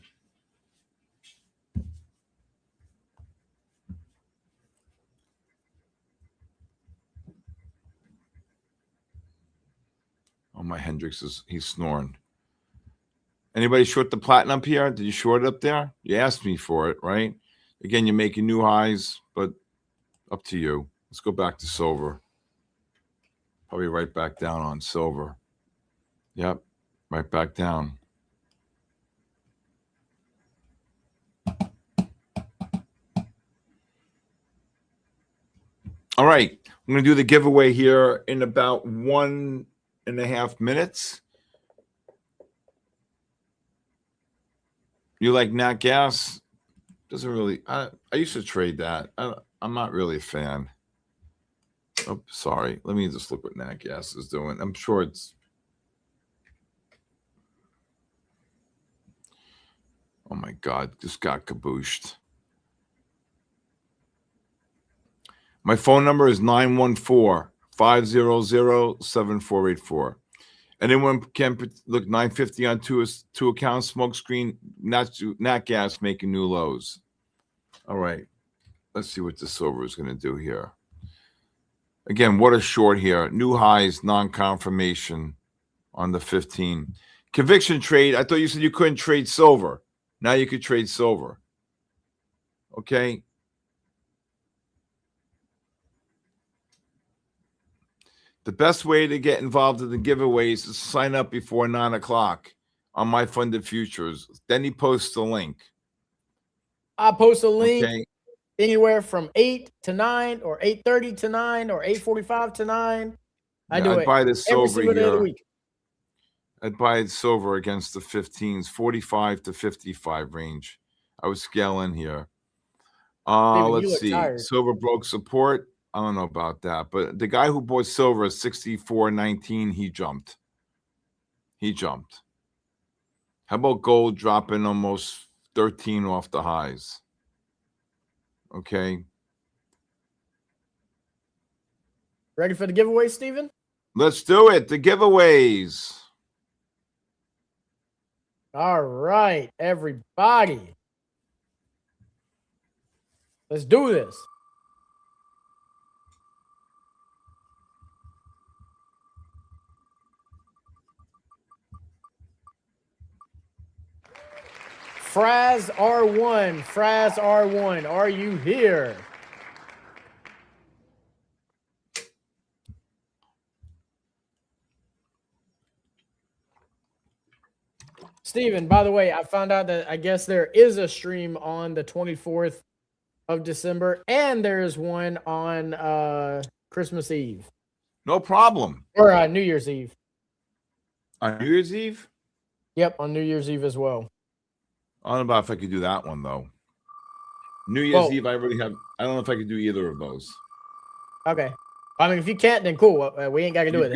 Oh, my Hendrix he's snoring. Anybody short the platinum up here? Did you short it up there? You asked me for it, right? Again, you're making new highs, but up to you. Let's go back to silver. Probably right back down on silver. Yep, right back down. All right, I'm going to do the giveaway here in about 1.5 minutes. You like nat gas? Doesn't really. I used to trade that. I'm not really a fan. Oh, sorry. Let me just look what nat gas is doing. I'm sure it's. Oh my God! Just got kabooshed. My phone number is 914-500-7484. Anyone can look 950 on two accounts, smoke screen, nat gas making new lows. All right. Let's see what the silver is going to do here. Again, what a short here. New highs, non-confirmation on the 15. Conviction trade. I thought you said you couldn't trade silver. Now you could trade silver. Okay. The best way to get involved in the giveaways is to sign up before 9 o'clock on MyFundedFutures. Then he posts the link. I post a link anywhere from 8 to 9 or 8:30 to 9 or 8:45 to 9. I'd buy this every silver single day of the here. week. I'd buy it silver against the 15s, 45 to 55 range. I would scale in here. Let's see. Tired. Silver broke support. I don't know about that, but the guy who bought silver at 64.19, he jumped. How about gold dropping almost 13 off the highs? Okay. Ready for the giveaway, Steven? Let's do it. The giveaways. All right, everybody. Let's do this. Fraz R1, are you here? Steven, by the way, I found out that I guess there is a stream on the 24th of December, and there's one on Christmas Eve. No problem. Or New Year's Eve. On New Year's Eve? Yep, on New Year's Eve as well. I don't know about if I could do that one, though. New Year's Eve, I don't know if I could do either of those. Okay. I mean, if you can't, then cool. We ain't got to do it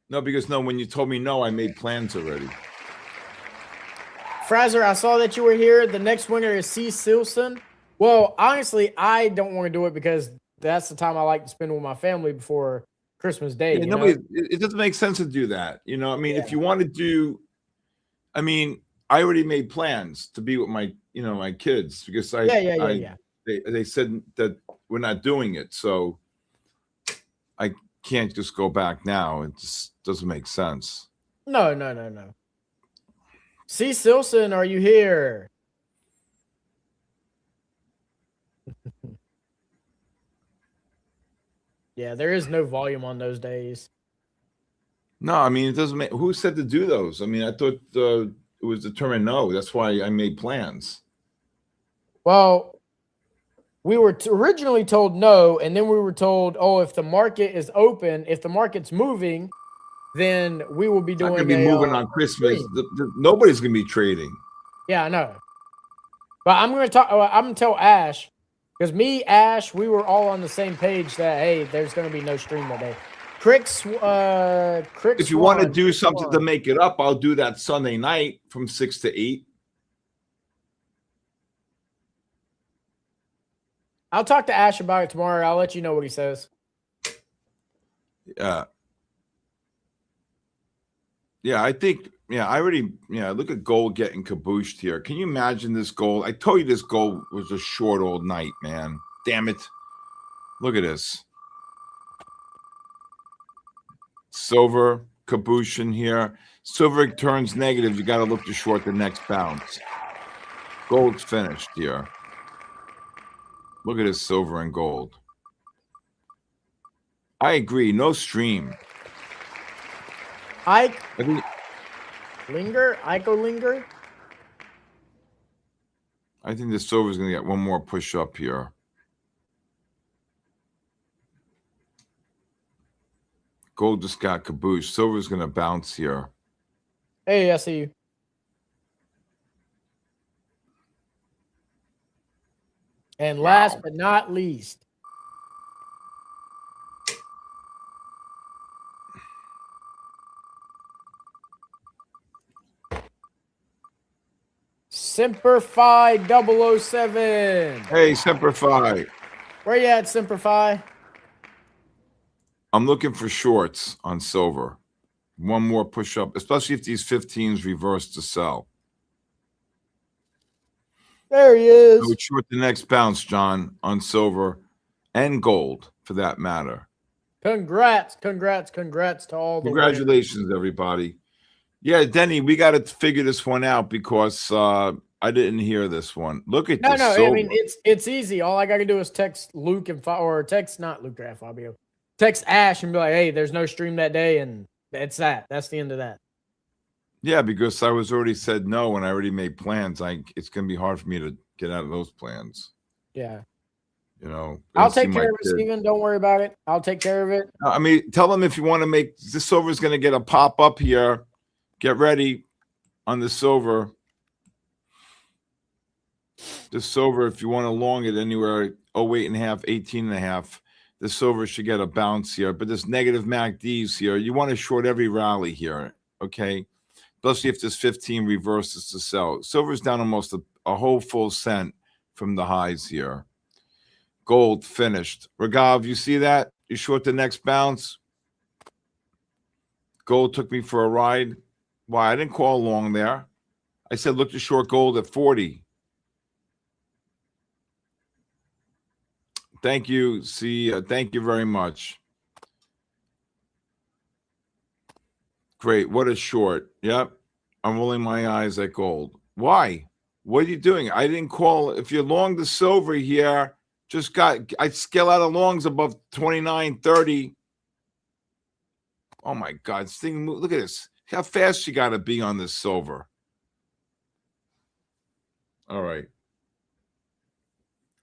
then. Because when you told me no, I made plans already. Fraser, I saw that you were here. The next winner is C. Silson. Well, honestly, I don't want to do it because that's the time I like to spend with my family before Christmas Day. Yeah, it doesn't make sense to do that. You know, I mean, if you want to do, I mean, I already made plans to be with my, my kids because they said that we're not doing it. So I can't just go back now. It just doesn't make sense. No. C. Silson, are you here? Yeah, there is no volume on those days. No, I mean, it doesn't make. Who said to do those? I mean, I thought it was determined no. That's why I made plans. Well, we were originally told no, and then we were told, oh, if the market is open, if the market's moving, then we will be doing. Not gonna be moving on Christmas. Nobody's gonna be trading. Yeah, I know. But I'm gonna talk. I'm gonna tell Ash, because me, Ash, we were all on the same page that hey, there's gonna be no stream that day. Crick's. If you want to do something to make it up, I'll do that Sunday night from 6 to 8. I'll talk to Ash about it tomorrow. I'll let you know what he says. Yeah. Yeah, I think, look at gold getting cabooshed here. Can you imagine this gold? I told you this gold was a short all night, man. Damn it. Look at this. Silver, caboosh in here. Silver turns negative. You got to look to short the next bounce. Gold's finished here. Look at this silver and gold. I agree. No stream. Linger? Ico linger? I think the silver's going to get one more push up here. Gold just got caboose. Silver's going to bounce here. Hey, I see you. And last but not least, Semper-Fi 007. Hey, Semper-Fi. Where you at, Semper-Fi? I'm looking for shorts on silver. One more push up, especially if these 15s reverse to sell. There he is. I would short the next bounce, John, on silver and gold, for that matter. Congrats to all the Congratulations, everybody. Yeah, Denny, we got to figure this one out because I didn't hear this one. Look at this. No, silver. I mean, it's easy. All I got to do is text Luke not Luke Graf, Fabio. Text Ash and be like, hey, there's no stream that day, and that's that. That's the end of that. Yeah, because I was already said no and I already made plans. It's going to be hard for me to get out of those plans. Yeah. I'll take care of it, Steven. Don't worry about it. I'll take care of it. I mean, tell them if you want to make this silver is going to get a pop up here. Get ready on the silver. The silver, if you want to long it anywhere, 08.5, 18.5. The silver should get a bounce here, but this negative MACDs here, you want to short every rally here, okay? Especially if this 15 reverses to sell. Silver's down almost a whole full cent from the highs here. Gold finished. Ragav, you see that? You short the next bounce. Gold took me for a ride. Why? I didn't call long there. I said look to short gold at 40. Thank you. Thank you very much. Great. What a short. Yep. I'm rolling my eyes at gold. Why? What are you doing? I didn't call. If you're long the silver here, I scale out of longs above 29.30. Oh my God. This thing, look at this. How fast you got to be on this silver. All right.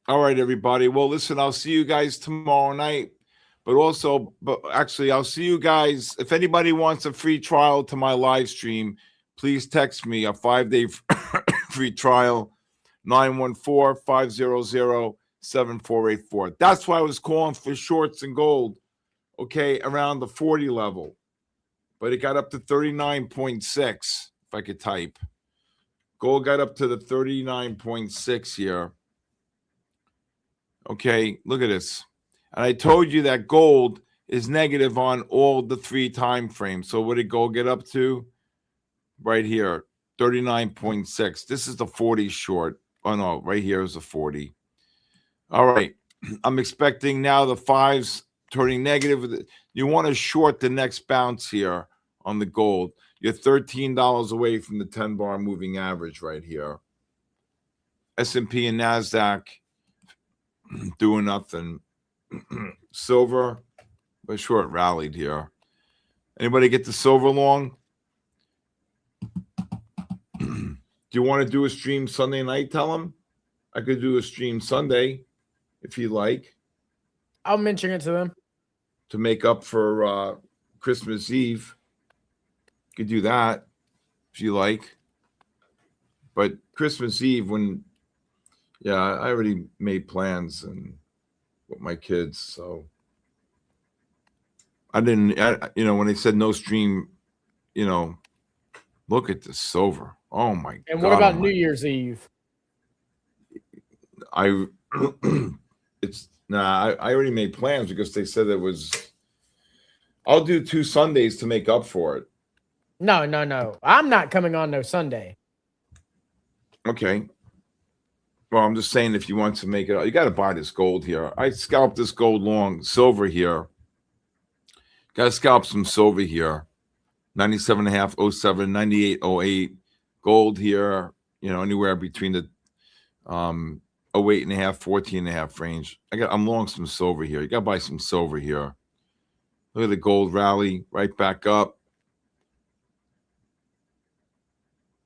All right, everybody. Well, listen, I'll see you guys tomorrow night. But actually, I'll see you guys. If anybody wants a free trial to my live stream, please text me a 5-day free trial, 914-500-7484. That's why I was calling for shorts in gold, okay, around the 40 level. But it got up to 39.6, if I could type. Gold got up to the 39.6 here. Okay, look at this. And I told you that gold is negative on all the 3 time frames. So what did gold get up to? Right here, 39.6. This is the 40 short. Oh, no, right here is the 40. All right. I'm expecting now the 5s turning negative. You want to short the next bounce here on the gold. You're $13 away from the 10-bar moving average right here. S&P and NASDAQ doing nothing. Silver, but short rallied here. Anybody get the silver long? Do you want to do a stream Sunday night? Tell them. I could do a stream Sunday if you like. I'll mention it to them. To make up for Christmas Eve. You could do that if you like. But Christmas Eve, when, yeah, I already made plans and with my kids, so I didn't, when they said no stream, look at the silver. Oh my God. And what about New Year's Eve? I already made plans because they said it was, I'll do 2 Sundays to make up for it. No. I'm not coming on no Sunday. Okay. Well, I'm just saying if you want to make it, you got to buy this gold here. I scalped this gold long, silver here. Got to scalp some silver here. 97.5, 07, 98, 08. Gold here, anywhere between the 08.5, 14.5 range. I'm long some silver here. You got to buy some silver here. Look at the gold rally right back up.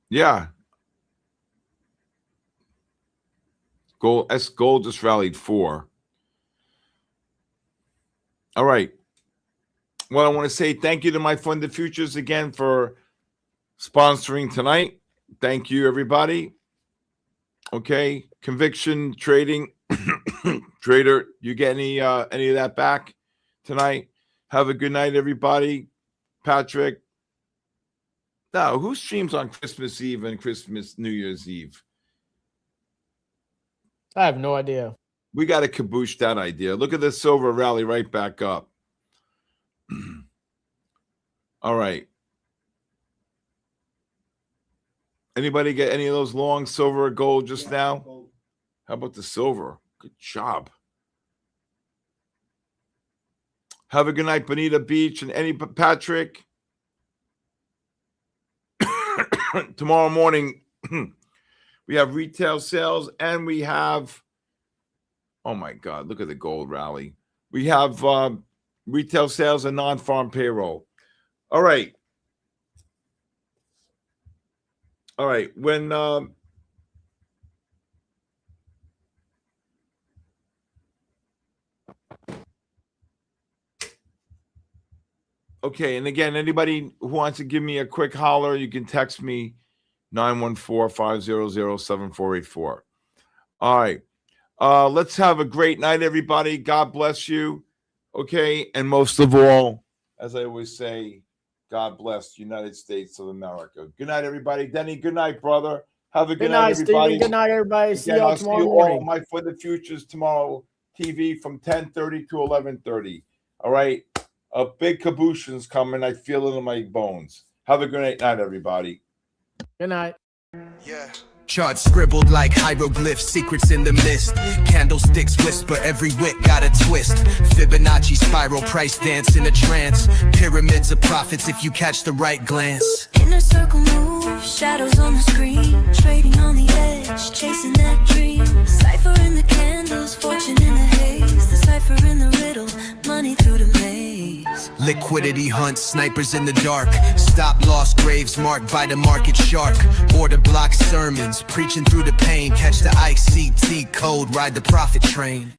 Yeah. Gold just rallied 4. All right. Well, I want to say thank you to MyFundedFutures again for sponsoring tonight. Thank you, everybody. Okay. Conviction trading. Trader, you get any of that back tonight? Have a good night, everybody. Patrick. Now, who streams on Christmas Eve and New Year's Eve? I have no idea. We got to kaboosh that idea. Look at the silver rally right back up. All right. Anybody get any of those long silver or gold just now? Gold. How about the silver? Good job. Have a good night, Bonita Beach, and Patrick. Tomorrow morning, we have retail sales, and we have, oh my God, look at the gold rally. We have retail sales and non-farm payroll. All right. When okay, and again, anybody who wants to give me a quick holler, you can text me 914-500-7484. All right. Let's have a great night, everybody. God bless you. Okay. And most of all, as I always say, God bless the United States of America. Good night, everybody. Denny, good night, brother. Have a good night, everybody. Steven. Good night, everybody. See y'all tomorrow see you morning. all MyFundedFutures tomorrow TV from 10:30 to 11:30. All right. A big cabooshin's coming. I feel it in my bones. Have a great night, everybody. Good night. Yeah. Charts scribbled like hieroglyphs, secrets in the mist. Candlesticks whisper, every wick got a twist. Fibonacci spiral, price dance in a trance. Pyramids of profits if you catch the right glance. Inner circle move, shadows on the screen. Trading on the edge, chasing that dream. Cipher in the candles, fortune in the haze. The cipher in the riddle, money through the maze. Liquidity hunts, snipers in the dark. Stop loss graves marked by the market shark. Order block sermons, preaching through the pain. Catch the ICT code, ride the profit train.